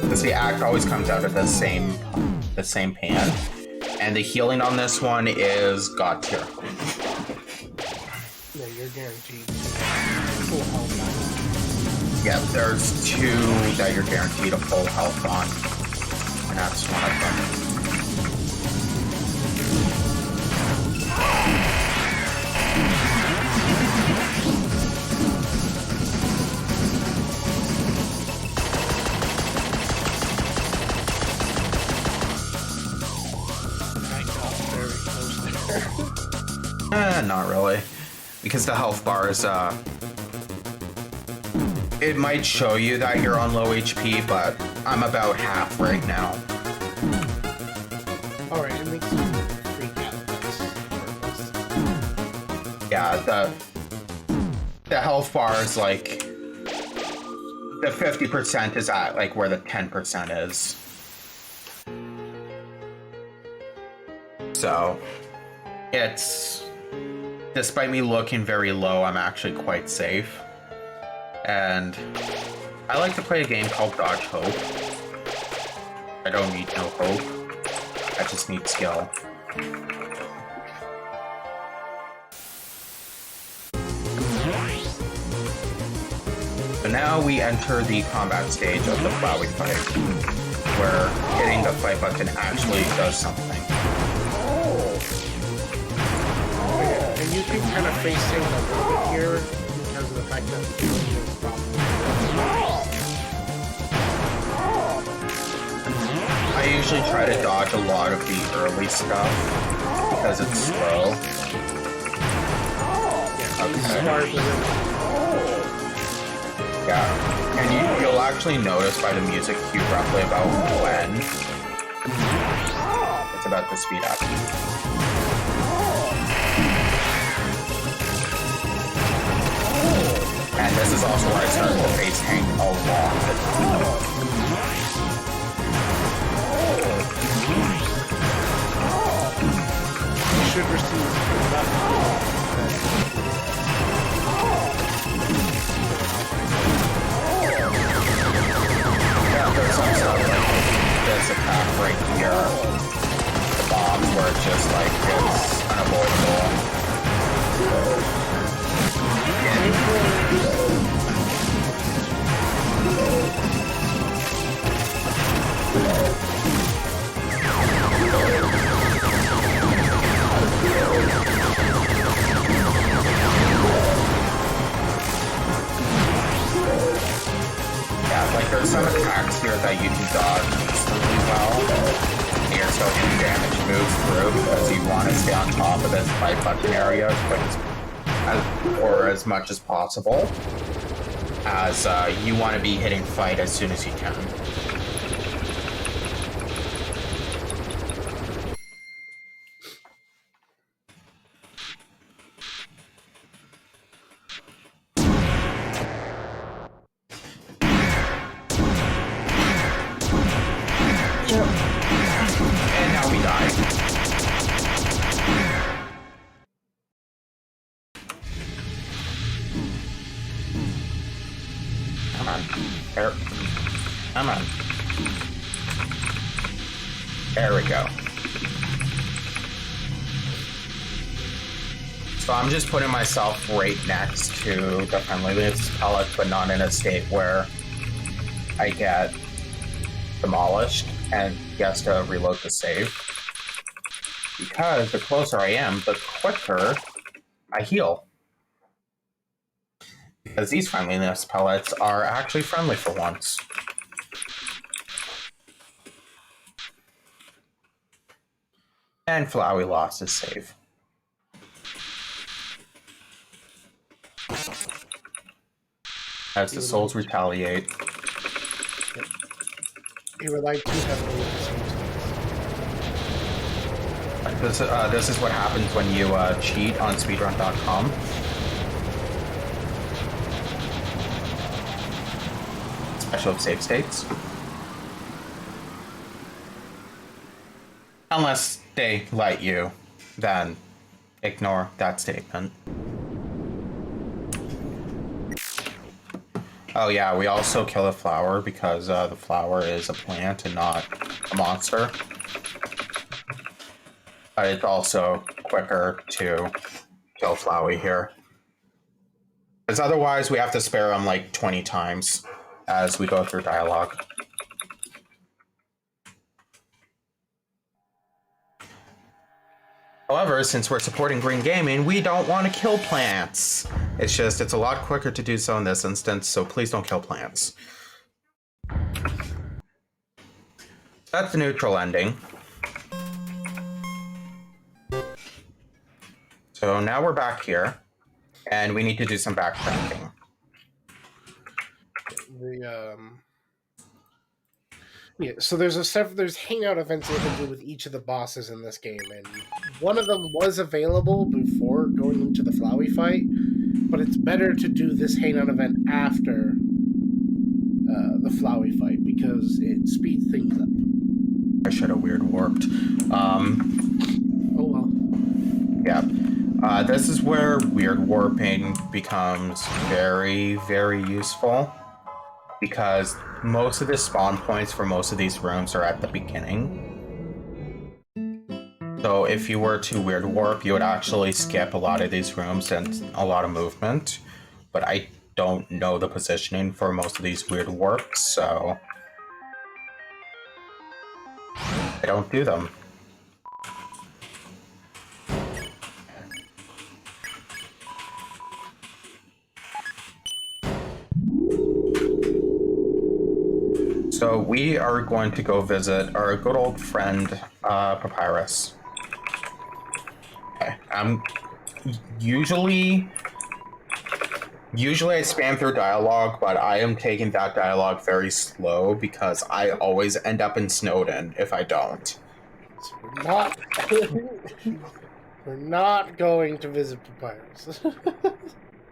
Because the act always comes out of the same pan. And the healing on this one is God tier. No, you're guaranteed full health back. Yeah, there's 2 that you're guaranteed a full health on. And that's one of them. I got very close there. Not really. Because the health bars, it might show you that you're on low HP, but I'm about half right now. Alright, it makes you freak out. That's purpose. Yeah, the health bar is like, the 50% is at like where the 10% is. So, it's, despite me looking very low, I'm actually quite safe. And I like to play a game called Dodge Hope. I don't need no hope. I just need skill. So now we enter the combat stage of the Flowey fight, where hitting the fight button actually does something. And you can kind of face things a little bit here because of the fact that the healing is probably. I usually try to dodge a lot of the early stuff because it's slow. Okay. Yeah, and you'll actually notice by the music cue roughly about when it's about to speed up. And this is also where I start to face tank a lot. You should receive enough. Yeah, there's some stuff like this attack right here. The bombs where it's just like, it's unavoidable. Yeah, like there's some attacks here that you can dodge extremely well. And you're so damage moves through because you want to stay on top of this fight button area as much as possible, as you want to be hitting fight as soon as you can. And now we die. Come on. There. Come on. There we go. So I'm just putting myself right next to the friendliness pellet, but not in a state where I get demolished and he has to reload the save. Because the closer I am, the quicker I heal. Because these friendliness pellets are actually friendly for once. And Flowey lost his save. As the souls retaliate. He relied too heavily on This is what happens when you cheat on speedrun.com. Special save states. Unless they let you, then ignore that statement. Oh yeah, we also kill a flower because the flower is a plant and not a monster. But it's also quicker to kill Flowey here. Because otherwise we have to spare him like 20 times as we go through dialogue. However, since we're supporting green gaming, we don't want to kill plants. It's just, it's a lot quicker to do so in this instance, so please don't kill plants. That's the neutral ending. So now we're back here, and we need to do some backtracking. Yeah, so there's hangout events you can do with each of the bosses in this game, and one of them was available before going into the Flowey fight, but it's better to do this hangout event after the Flowey fight because it speeds things up. I should have weird warped. Oh well. Yeah. This is where weird warping becomes very, very useful, because most of the spawn points for most of these rooms are at the beginning. So if you were to weird warp, you would actually skip a lot of these rooms and a lot of movement. But I don't know the positioning for most of these weird warps, so I don't do them. So we are going to go visit our good old friend, Papyrus. Okay, usually I spam through dialogue, but I am taking that dialogue very slow because I always end up in Snowden if I don't. So we're not going to visit Papyrus.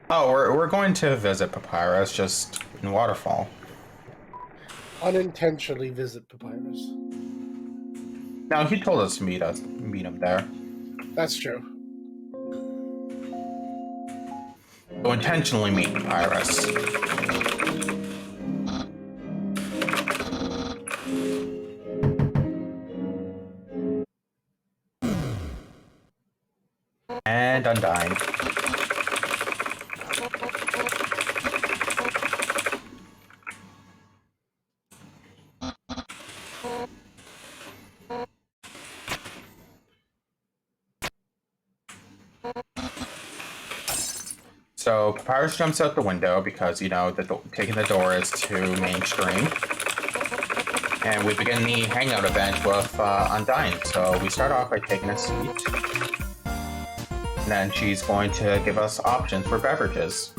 Oh, we're going to visit Papyrus, just in Waterfall. Unintentionally visit Papyrus. No, he told us to meet him there. That's true. So intentionally meet Papyrus. And Undying. So Papyrus jumps out the window because, you know, taking the door is too mainstream. And we begin the hangout event with Undyne. So we start off by taking a seat. And then she's going to give us options for beverages.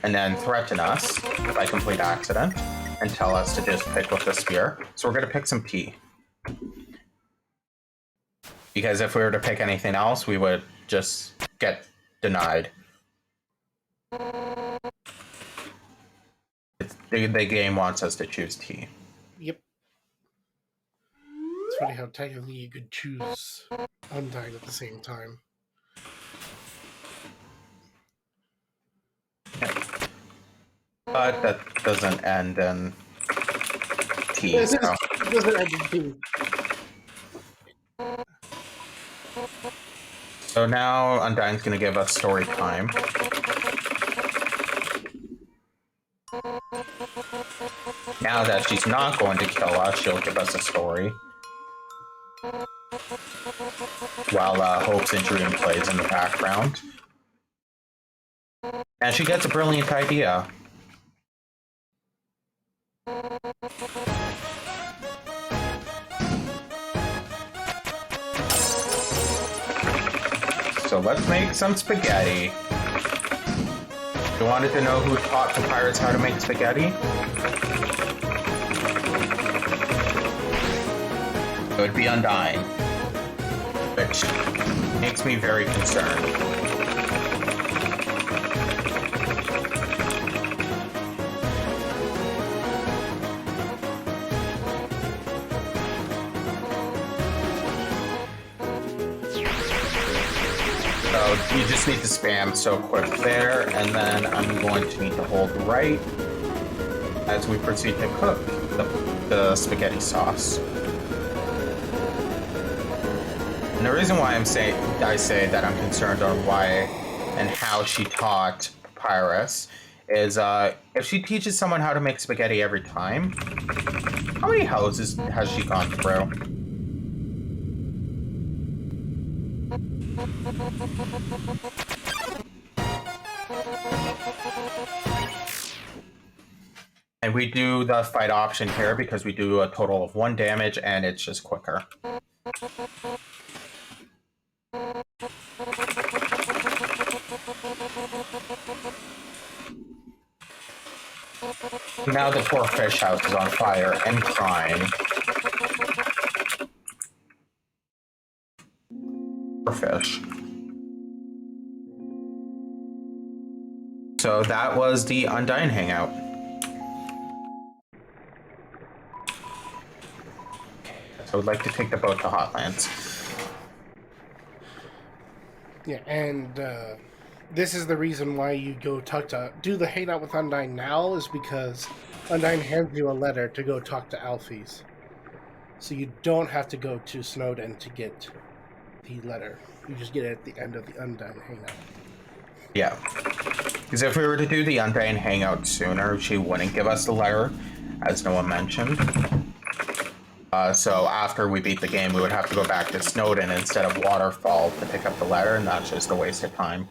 And then threaten us by complete accident and tell us to just pick with the spear. So we're going to pick some tea. Because if we were to pick anything else, we would just get denied. The game wants us to choose tea. Yep. It's funny how technically you could choose Undyne at the same time. But that doesn't end in tea. It So. doesn't end in tea. So now Undyne's going to give us story time. Now that she's not going to kill us, she'll give us a story. While Hope's Dream plays in the background. And she gets a brilliant idea. So let's make some spaghetti. You wanted to know who taught the pirates how to make spaghetti? It would be Undyne, which makes me very concerned. So you just need to spam so quick there, and then I'm going to need to hold right as we proceed to cook the spaghetti sauce. And the reason why I say that I'm concerned on why and how she taught Papyrus is if she teaches someone how to make spaghetti every time, how many houses has she gone through? And we do the fight option here because we do a total of 1 damage and it's just quicker. Now the poor fish house is on fire and crying. Poor fish. So that was the Undyne hangout. So I'd like to take the boat to Hotlands. Yeah, and this is the reason why you go do the hangout with Undyne now, is because Undyne hands you a letter to go talk to Alphys. So you don't have to go to Snowden to get the letter. You just get it at the end of the Undyne hangout. Yeah. Because if we were to do the Undyne hangout sooner, she wouldn't give us the letter, as no one mentioned. So after we beat the game, we would have to go back to Snowden instead of Waterfall to pick up the letter, and that's just a waste of time.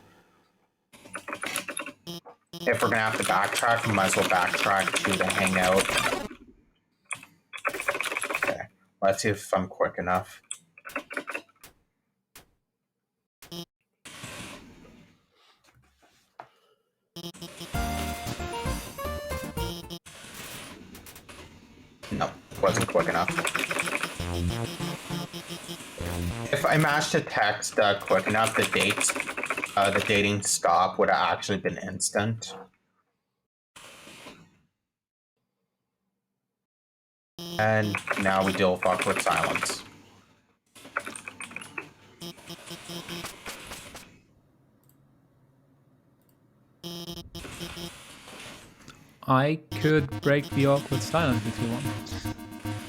If we're gonna have to backtrack, we might as well backtrack to the hangout. Okay, let's see if I'm quick enough. No, wasn't quick enough. If I mashed a text quick enough, the dating stop would have actually been instant. And now we deal with awkward silence. I could break the awkward silence if you want.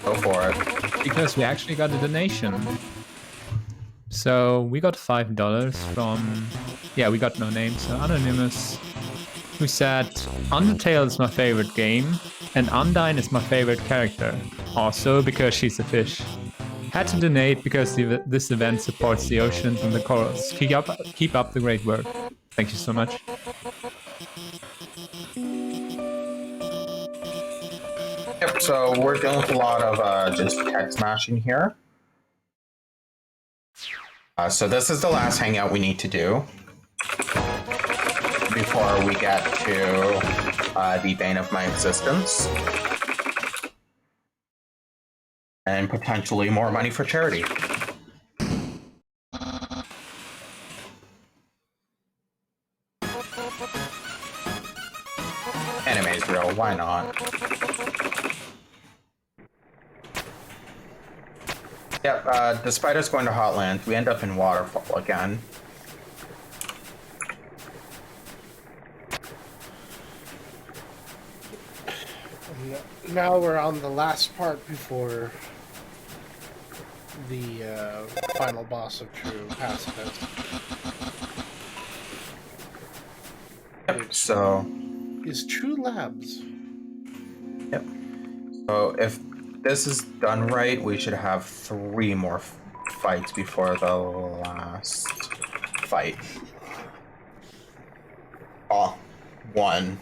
Go for it. Because we actually got a donation. So we got $5 from, we got no name, so Anonymous, who said, Undertale is my favorite game, and Undyne is my favorite character. Also because she's a fish. Had to donate because this event supports the oceans and the corals. Keep up the great work. Thank you so much. So we're dealing with a lot of just text smashing here. So this is the last hangout we need to do before we get to the bane of my existence. And potentially more money for charity. Anime's real, why not? Yep, despite us going to Hotlands, we end up in Waterfall again. Now we're on the last part before the final boss of True Pacifist. Yep, so... is True Labs. Yep. So if this is done right, we should have 3 more fights before the last fight. Oh, 1.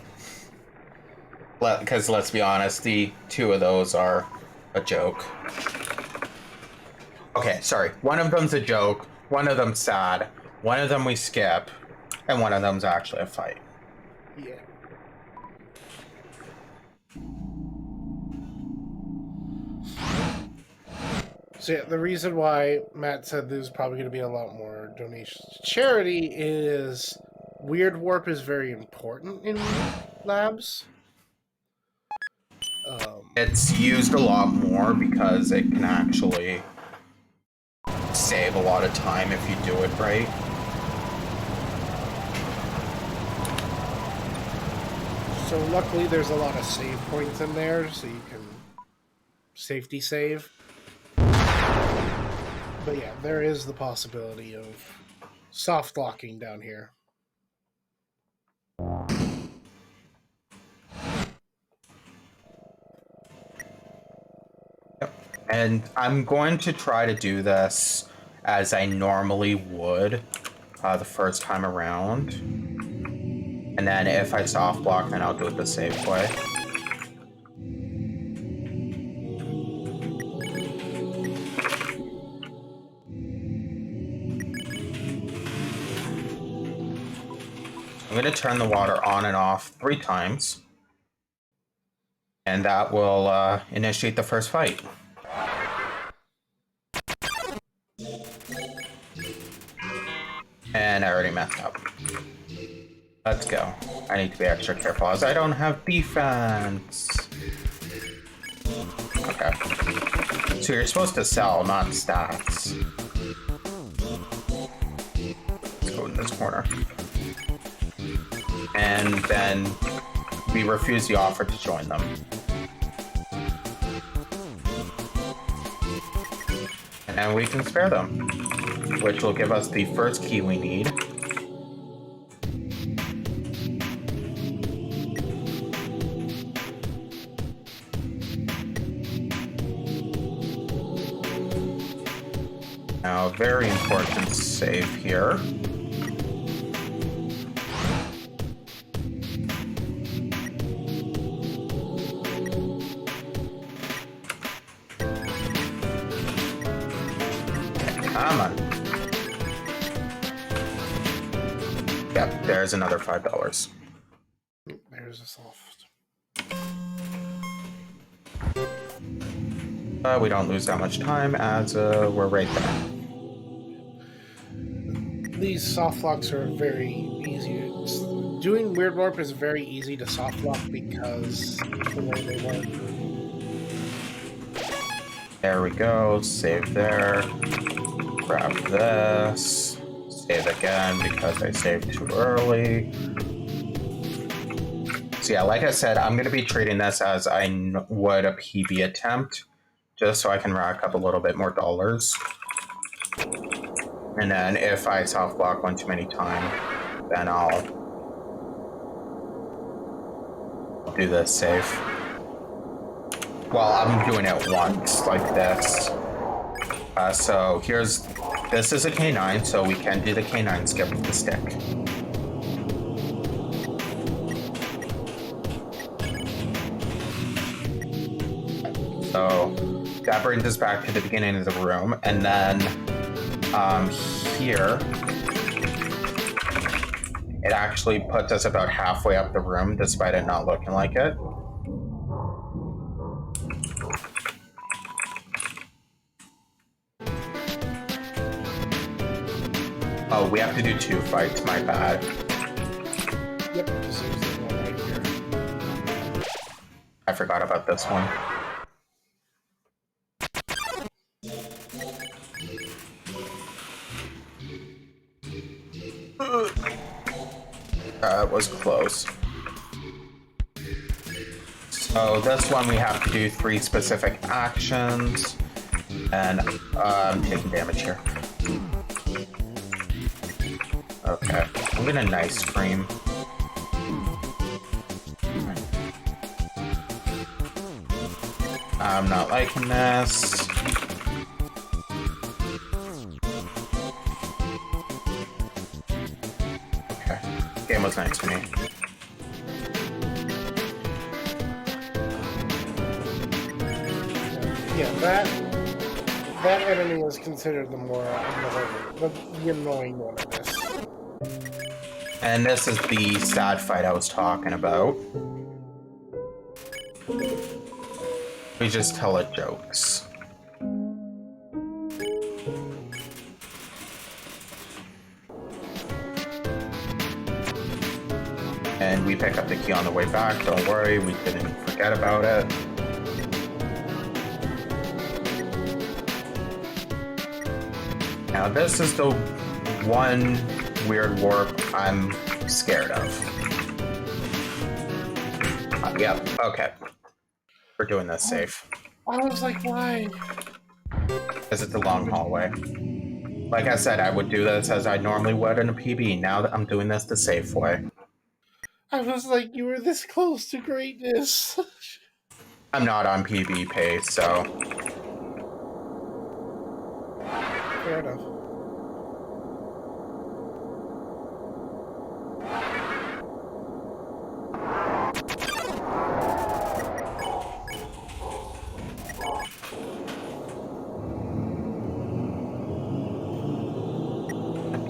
Because let's be honest, the 2 of those are a joke. Okay, sorry. 1 of them's a joke, 1 of them's sad, 1 of them we skip, and 1 of them's actually a fight. Yeah. So yeah, the reason why Matt said there's probably going to be a lot more donations to charity is Weird Warp is very important in labs. It's used a lot more because it can actually save a lot of time if you do it right. So luckily there's a lot of save points in there, so you can safety save. But yeah, there is the possibility of soft locking down here. Yep. And I'm going to try to do this as I normally would the first time around. And then if I soft block, then I'll do it the safe way. I'm going to turn the water on and off 3 times. And that will initiate the first fight. And I already messed up. Let's go. I need to be extra careful as I don't have defense. Okay. So you're supposed to sell, not stats. Let's go in this corner. And then we refuse the offer to join them. And then we can spare them, which will give us the first key we need. Now, very important save here. Come on. Yep, there's another $5. There's a soft. We don't lose that much time as we're right there. These soft locks are very easy. Doing Weird Warp is very easy to soft lock because the way they work. There we go. Save there. Grab this. Save again because I saved too early. So yeah, like I said, I'm going to be treating this as I would a PB attempt, just so I can rack up a little bit more dollars. And then if I soft block one too many times, then I'll do this safe. Well, I'm doing it once, like this. So this is a K9, so we can do the K9 skip with the stick. that brings us back to the beginning of the room, and then here it actually puts us about halfway up the room, despite it not looking like it. Oh, we have to do 2 fights, my bad. Yep, just use the one right here. I forgot about this one. That was close. So this one we have to do 3 specific actions, and I'm taking damage here. Okay, I'm gonna nice scream. I'm not liking this. Okay, game was nice to me. Yeah, that enemy is considered the more annoying, the annoying one of this. And this is the sad fight I was talking about. We just tell it jokes. And we pick up the key on the way back, don't worry, we didn't forget about it. Now this is the one weird warp I'm scared of. Yep, okay. We're doing this safe. I was like, why? This is the long hallway. Like I said, I would do this as I normally would in a PB. Now that I'm doing this the safe way. I was like, you were this close to greatness. I'm not on PB pace, so... Fair enough.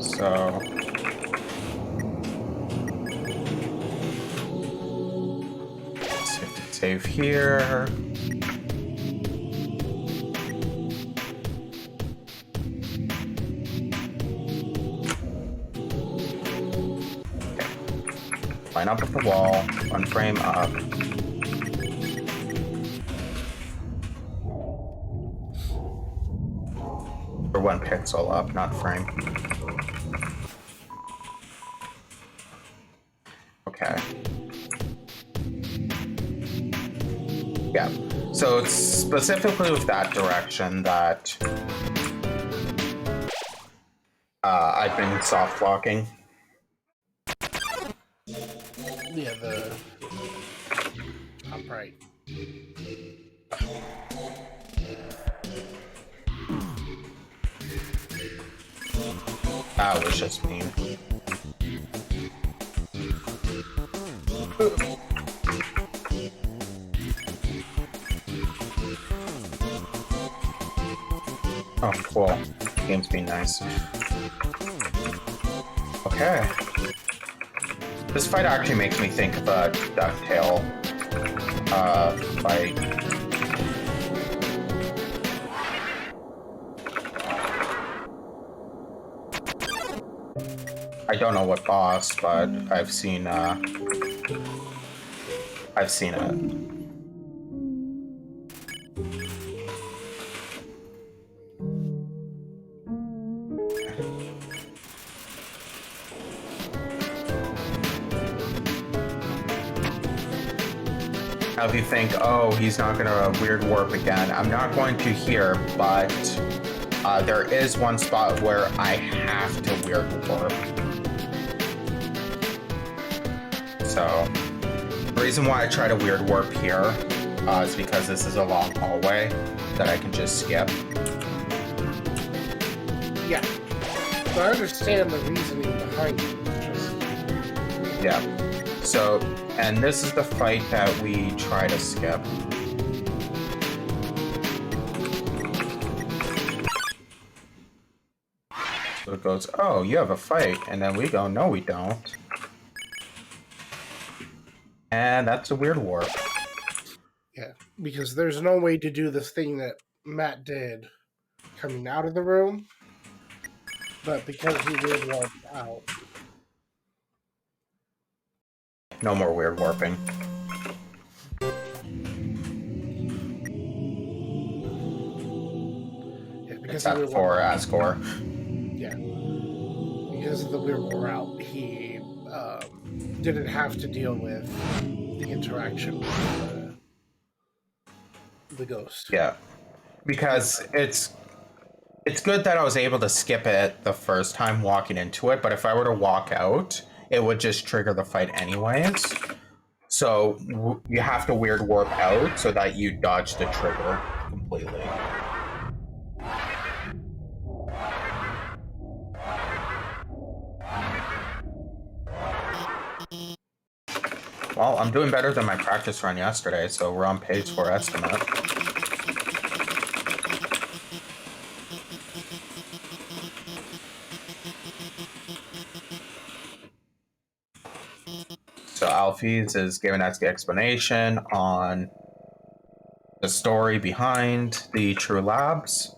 So... Save here. Line up with the wall, 1 frame up. Or 1 pixel up, not frame. Okay. Yeah, so it's specifically with that direction that I've been soft locking. Yeah, the top right. That was just mean. Oh, cool. Game's being nice. Okay. This fight actually makes me think of a DuckTale fight. I don't know what boss, but I've seen it. Now if you think, oh, he's not gonna weird warp again, I'm not going to here, but there is one spot where I have to weird warp. So, the reason why I try to weird warp here is because this is a long hallway that I can just skip. Yeah. So I understand the reasoning behind it. It's just... Yeah. So, and this is the fight that we try to skip. it goes, oh, you have a fight. And then we go, no, we don't. And that's a weird warp. Yeah, because there's no way to do this thing that Matt did coming out of the room, but because he weird warped out. No more weird warping. Yeah, because Except for Asgore. Yeah. Because of the weird war out, he didn't have to deal with the interaction with the ghost. Yeah. Because it's good that I was able to skip it the first time walking into it, but if I were to walk out, it would just trigger the fight anyways. So you have to weird warp out so that you dodge the trigger completely. Well, I'm doing better than my practice run yesterday, so we're on page 4 estimate. So Alfie's is giving us the explanation on the story behind the True Labs.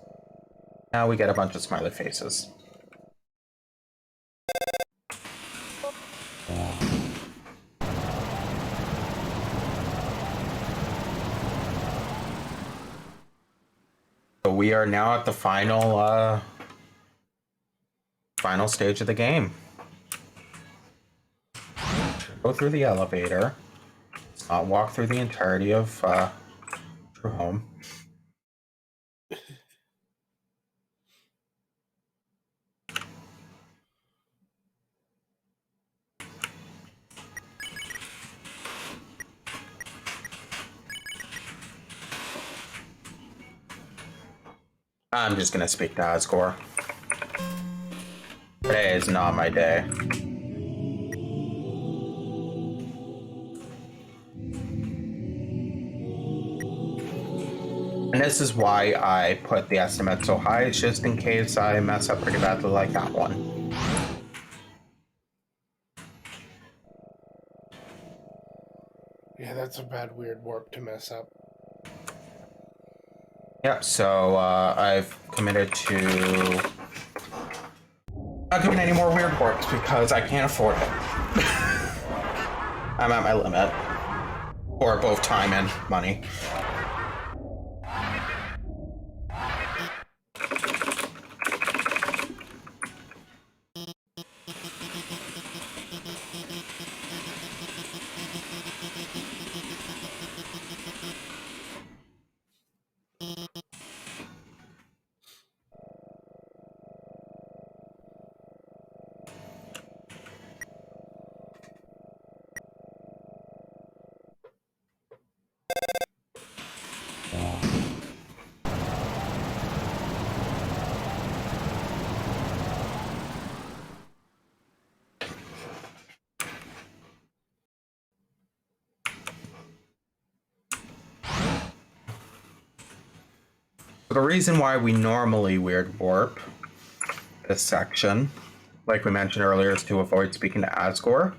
Now we get a bunch of smiley faces. So we are now at the final stage of the game. Go through the elevator. Walk through the entirety of True Home. I'm just gonna speak to Asgore. Today is not my day. And this is why I put the estimate so high, it's just in case I mess up pretty badly like that one. Yeah, that's a bad weird warp to mess up. Yep, so I've committed to not doing any more weird warps because I can't afford it. I'm at my limit. For both time and money. The reason why we normally weird warp this section, like we mentioned earlier, is to avoid speaking to Asgore.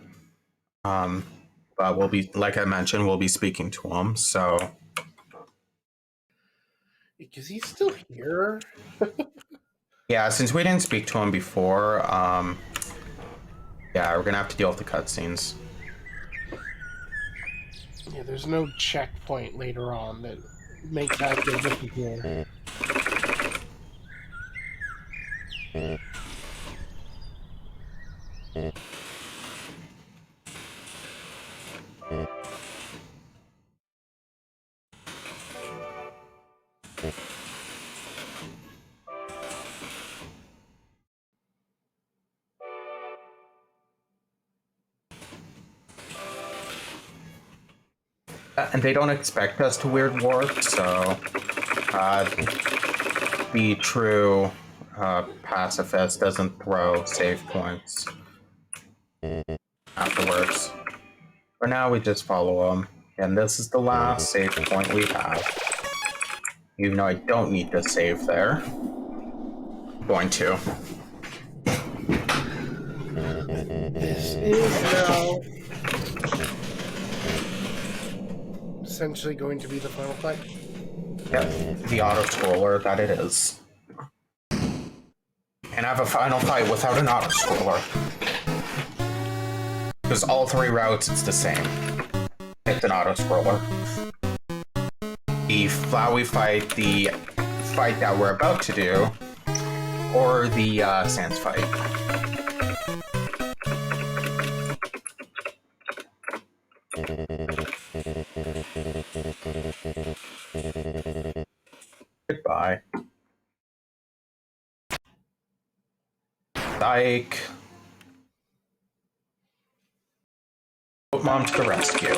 But we'll be, like I mentioned, we'll be speaking to him, so... Because he's still here? Yeah, since we didn't speak to him before, yeah, we're gonna have to deal with the cutscenes. Yeah, there's no checkpoint later on that makes that disappear. And they don't expect us to weird warp, so the true pacifist doesn't throw save points afterwards. For now, we just follow them, and this is the last save point we have. Even though I don't need to save there, I'm going to. This is now essentially going to be the final fight. Yep, the auto-scroller that it is. And I have a final fight without an auto-scroller. Because all 3 routes, it's the same. It's an auto-scroller. The Flowey fight, the fight that we're about to do, or the Sans fight. Goodbye. Psych. Mom to the rescue.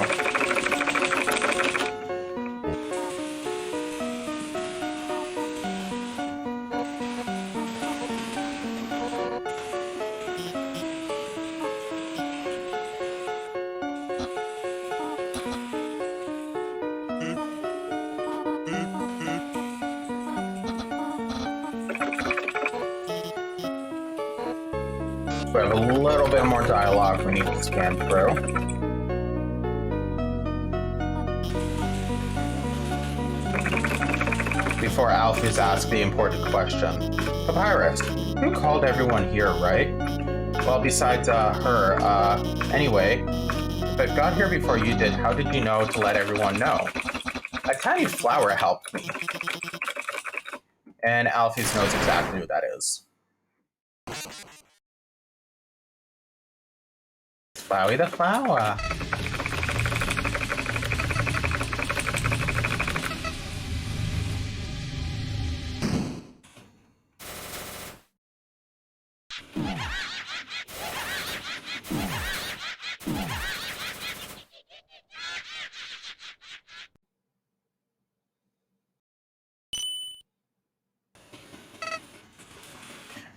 We have a little bit more dialogue we need to scan through. Before Alphys asks the important question. Papyrus, you called everyone here, right? Well, besides her, anyway, if I got here before you did, how did you know to let everyone know? A tiny flower helped me. And Alphys knows exactly who that is. Flowey the flower.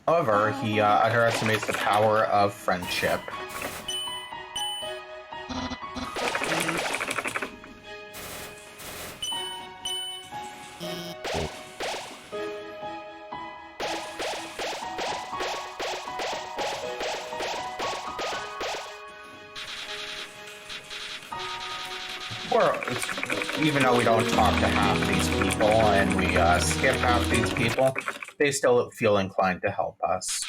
However, he underestimates the power of friendship. Even though we don't talk to half these people and we skip half these people, they still feel inclined to help us.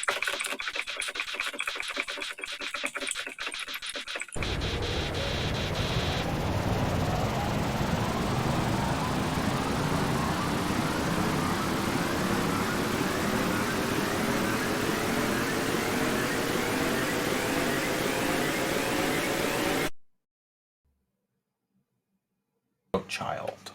Child.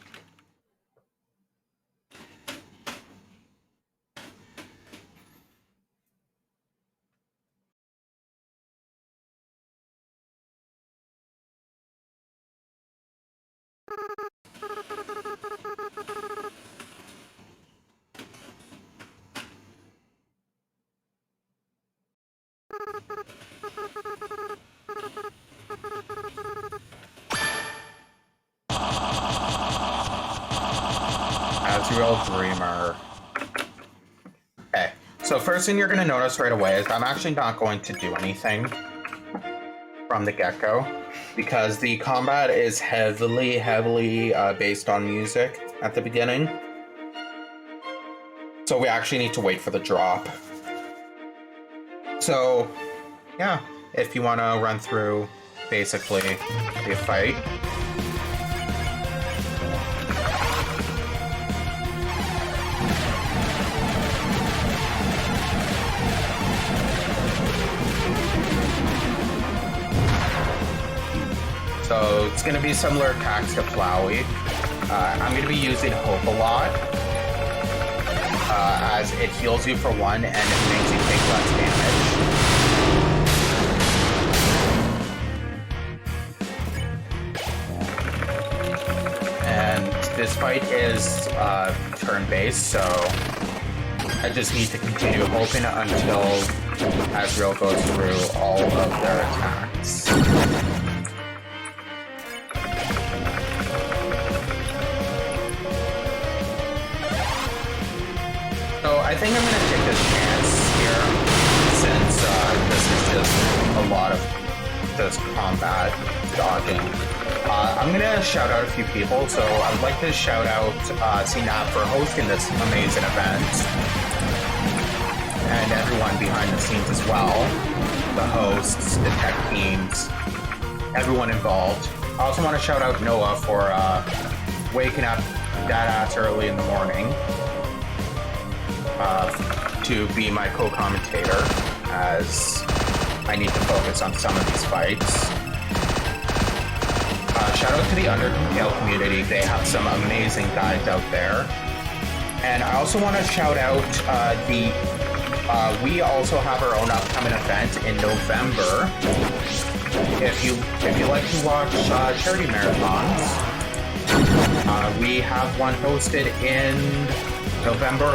Real dreamer. Okay, so first thing you're going to notice right away is I'm actually not going to do anything from the get-go because the combat is heavily based on music at the beginning. So we actually need to wait for the drop. So, yeah, if you want to run through basically the fight. So it's going to be similar attacks to Flowey. I'm going to be using Hope a lot, as it heals you for 1 and it makes you take less damage. And this fight is turn-based, so I just need to continue hoping until Asriel goes through all of their attacks. So I think I'm going to take this chance here, since this is just a just combat dodging. I'm gonna shout out a few people. So I would like to shout out CNAP for hosting this amazing event, and everyone behind the scenes as well. The hosts, the tech teams, everyone involved. I also want to shout out Noah for waking up that ass early in the morning to be my co-commentator, as I need to focus on some of these fights. Shout out to the Undertale community. They have some amazing guides out there. And I also want to shout out we also have our own upcoming event in November. If you like to watch charity marathons, we have one hosted in November,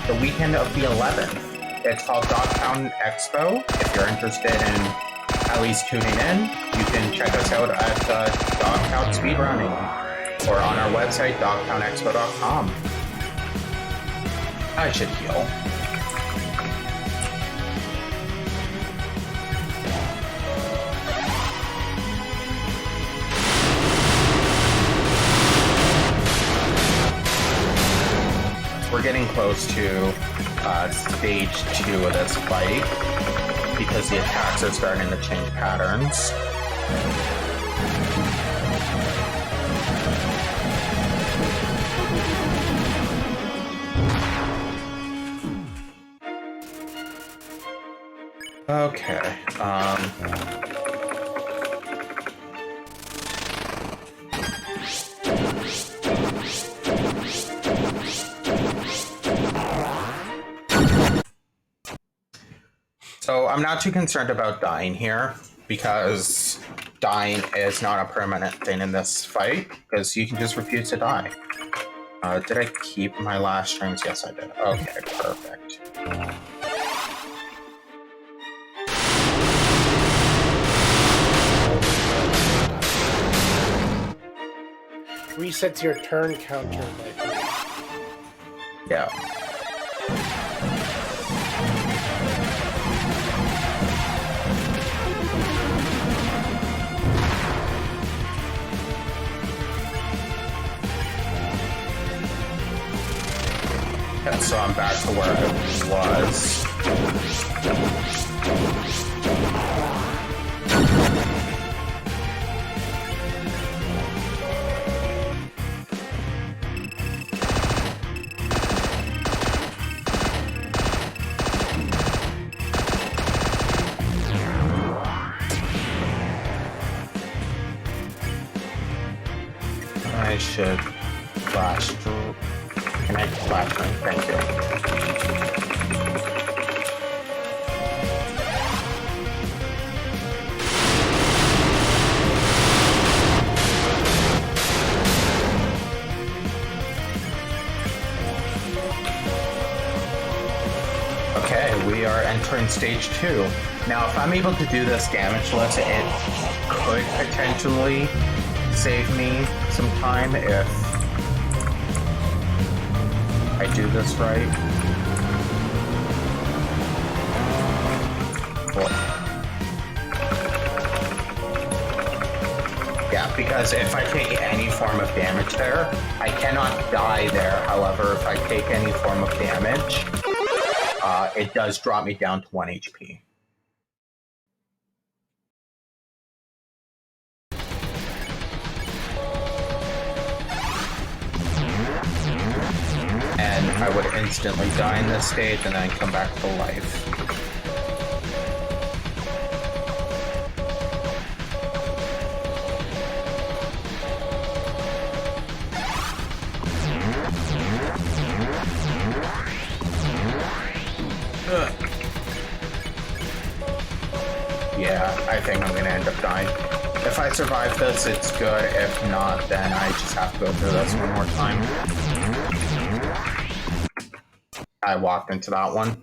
the weekend of the 11th. It's called Dogtown Expo. If you're interested in at least tuning in, you can check us out at Dogtown Speedrunning or on our website, dogtownexpo.com. I should heal. We're getting close to stage 2 of this fight because the attacks are starting to change patterns. Okay. So I'm not too concerned about dying here, because dying is not a permanent thing in this fight, because you can just refuse to die. Did I keep my last strings? Yes, I did. Okay, perfect. Resets your turn counter. Yeah. And so I'm back to where I was. I should flash through. Can I flash through? Thank you. Okay, we are entering stage 2. Now, if I'm able to do this damageless, it could potentially save me some time if I do this right. Cool. Yeah, because if I take any form of damage there, I cannot die there. However, if I take any form of damage, it does drop me down to 1 HP. And I would instantly die in this stage and then come back to life. Yeah, I think I'm gonna end up dying. If I survive this, it's good. If not, then I just have to go through this one more time. I walked into that one.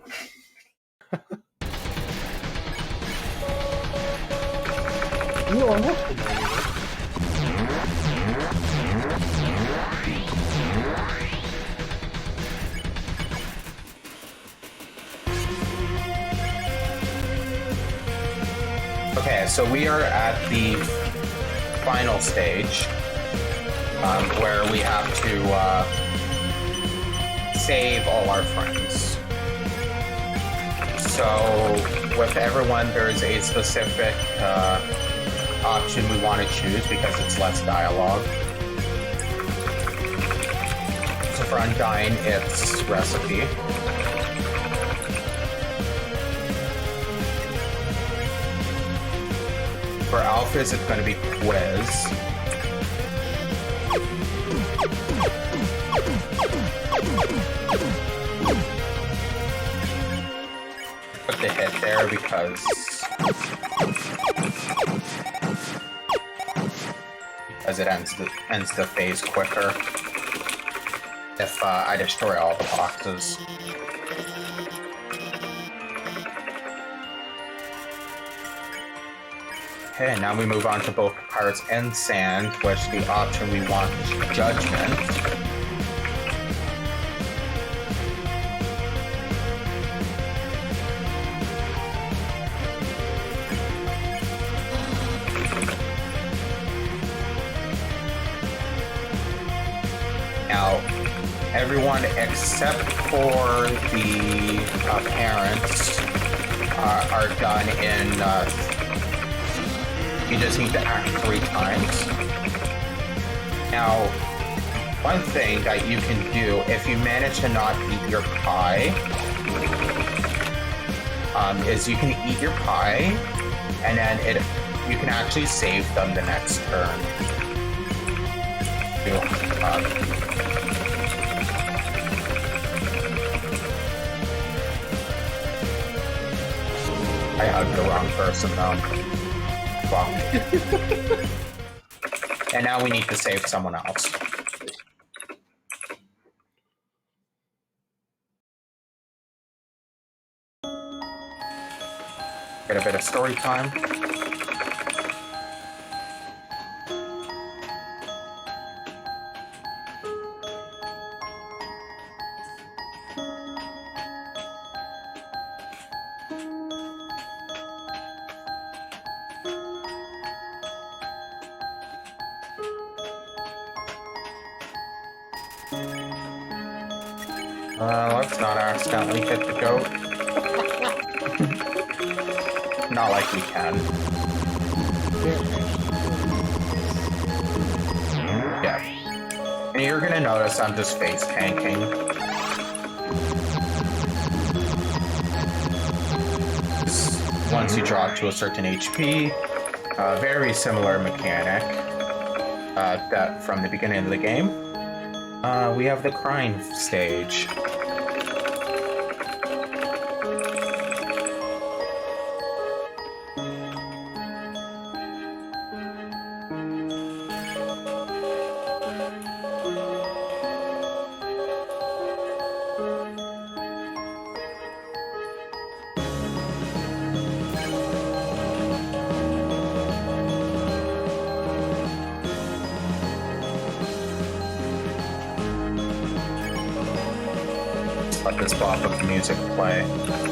You almost did that. Okay, so we are at the final stage, where we have to save all our friends. So with everyone, there's a specific option we want to choose because it's less dialogue. So for Undyne, it's recipe. For Alphys, it's going to be quiz. Put the hit there because it ends the phase quicker if I destroy all the boxes. Okay, now we move on to both Pirates and Sand, which the option we want is Judgment. Now, everyone except for the parents are done in... you just need to act 3 times. Now, one thing that you can do if you manage to not eat your pie is you can eat your pie and then you can actually save them the next turn. I hugged the wrong person though. Fuck. And now we need to save someone else. Get a bit of story time. Let's not accidentally hit the goat. Not like we can. Yeah. And you're gonna notice I'm just face tanking. Once you drop to a certain HP, very similar mechanic that from the beginning of the game. We have the crying stage. Let this bop of music play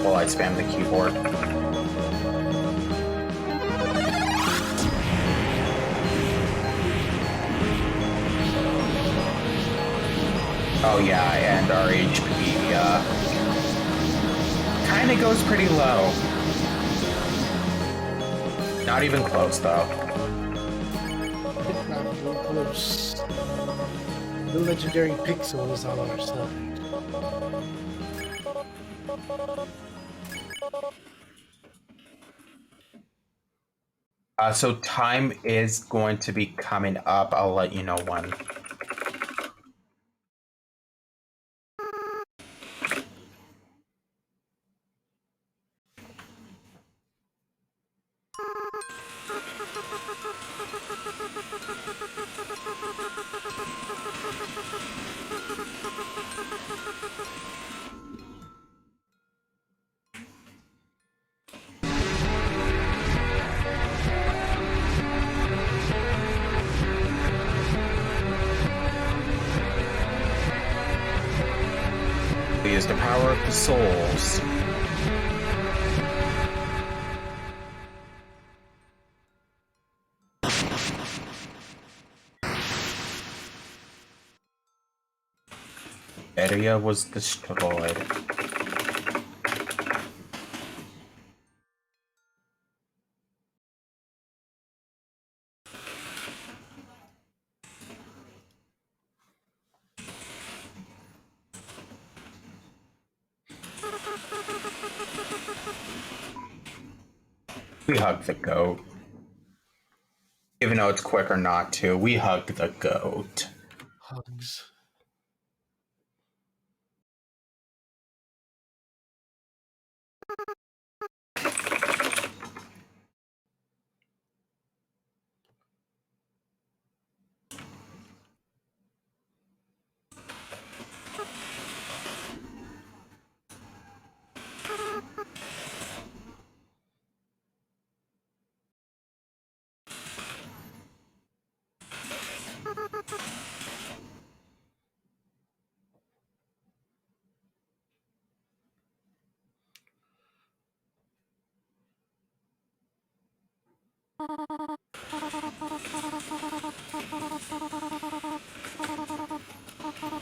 while I spam the keyboard. Oh yeah, and our HP kinda goes pretty low. Not even close though. Not even close. The legendary Pixel is on our side. So time is going to be coming up. I'll let you know when. Is the power of the souls. area was destroyed. We hug the goat. Even though it's quick or not to, we hug the goat. Hugs.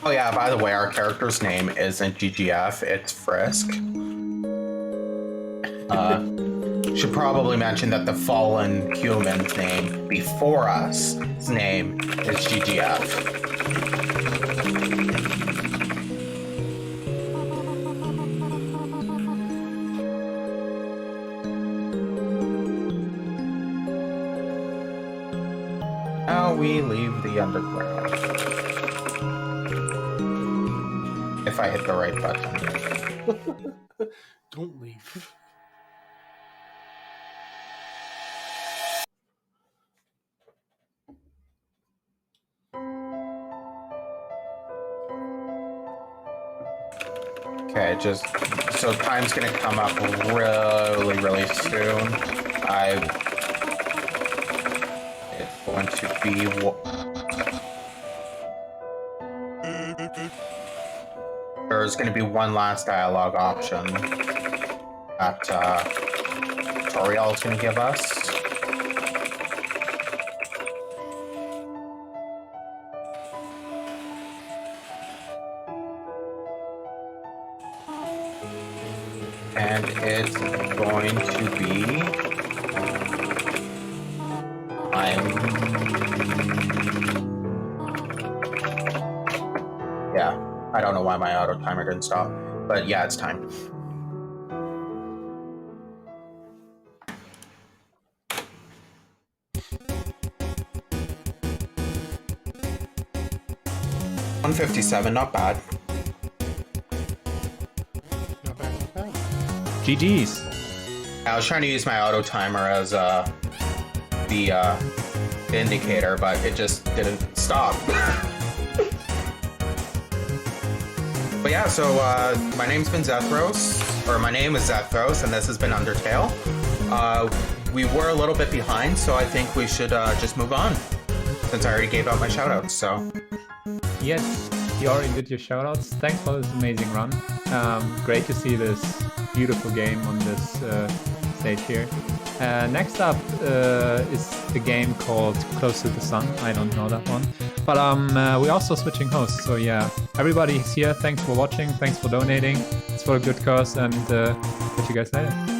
Oh yeah, by the way, our character's name isn't GGF, it's Frisk. Should probably mention that the fallen human's name before us, his name is GGF. Now we leave the underground. If I hit the right button. Don't leave. Okay, just so time's gonna come up really soon. It's going to be there's going to be one last dialogue option that Toriel is going to give us. And it's going to be yeah, I don't know why my auto timer didn't stop, but yeah, it's time. $157, not bad. Not bad, not bad. GG's. I was trying to use my auto timer as the indicator, but it just didn't stop. But yeah, so my name's been z3thros, or my name is z3thros, and this has been Undertale. We were a little bit behind, so I think we should just move on, since I already gave out my shoutouts, so. Yes, you already did your shoutouts. Thanks for this amazing run. Great to see this beautiful game on this stage here. Next up is a game called Close to the Sun. I don't know that one. But we're also switching hosts, so yeah. Everybody's here. Thanks for watching. Thanks for donating. It's for a good cause, and catch you guys later.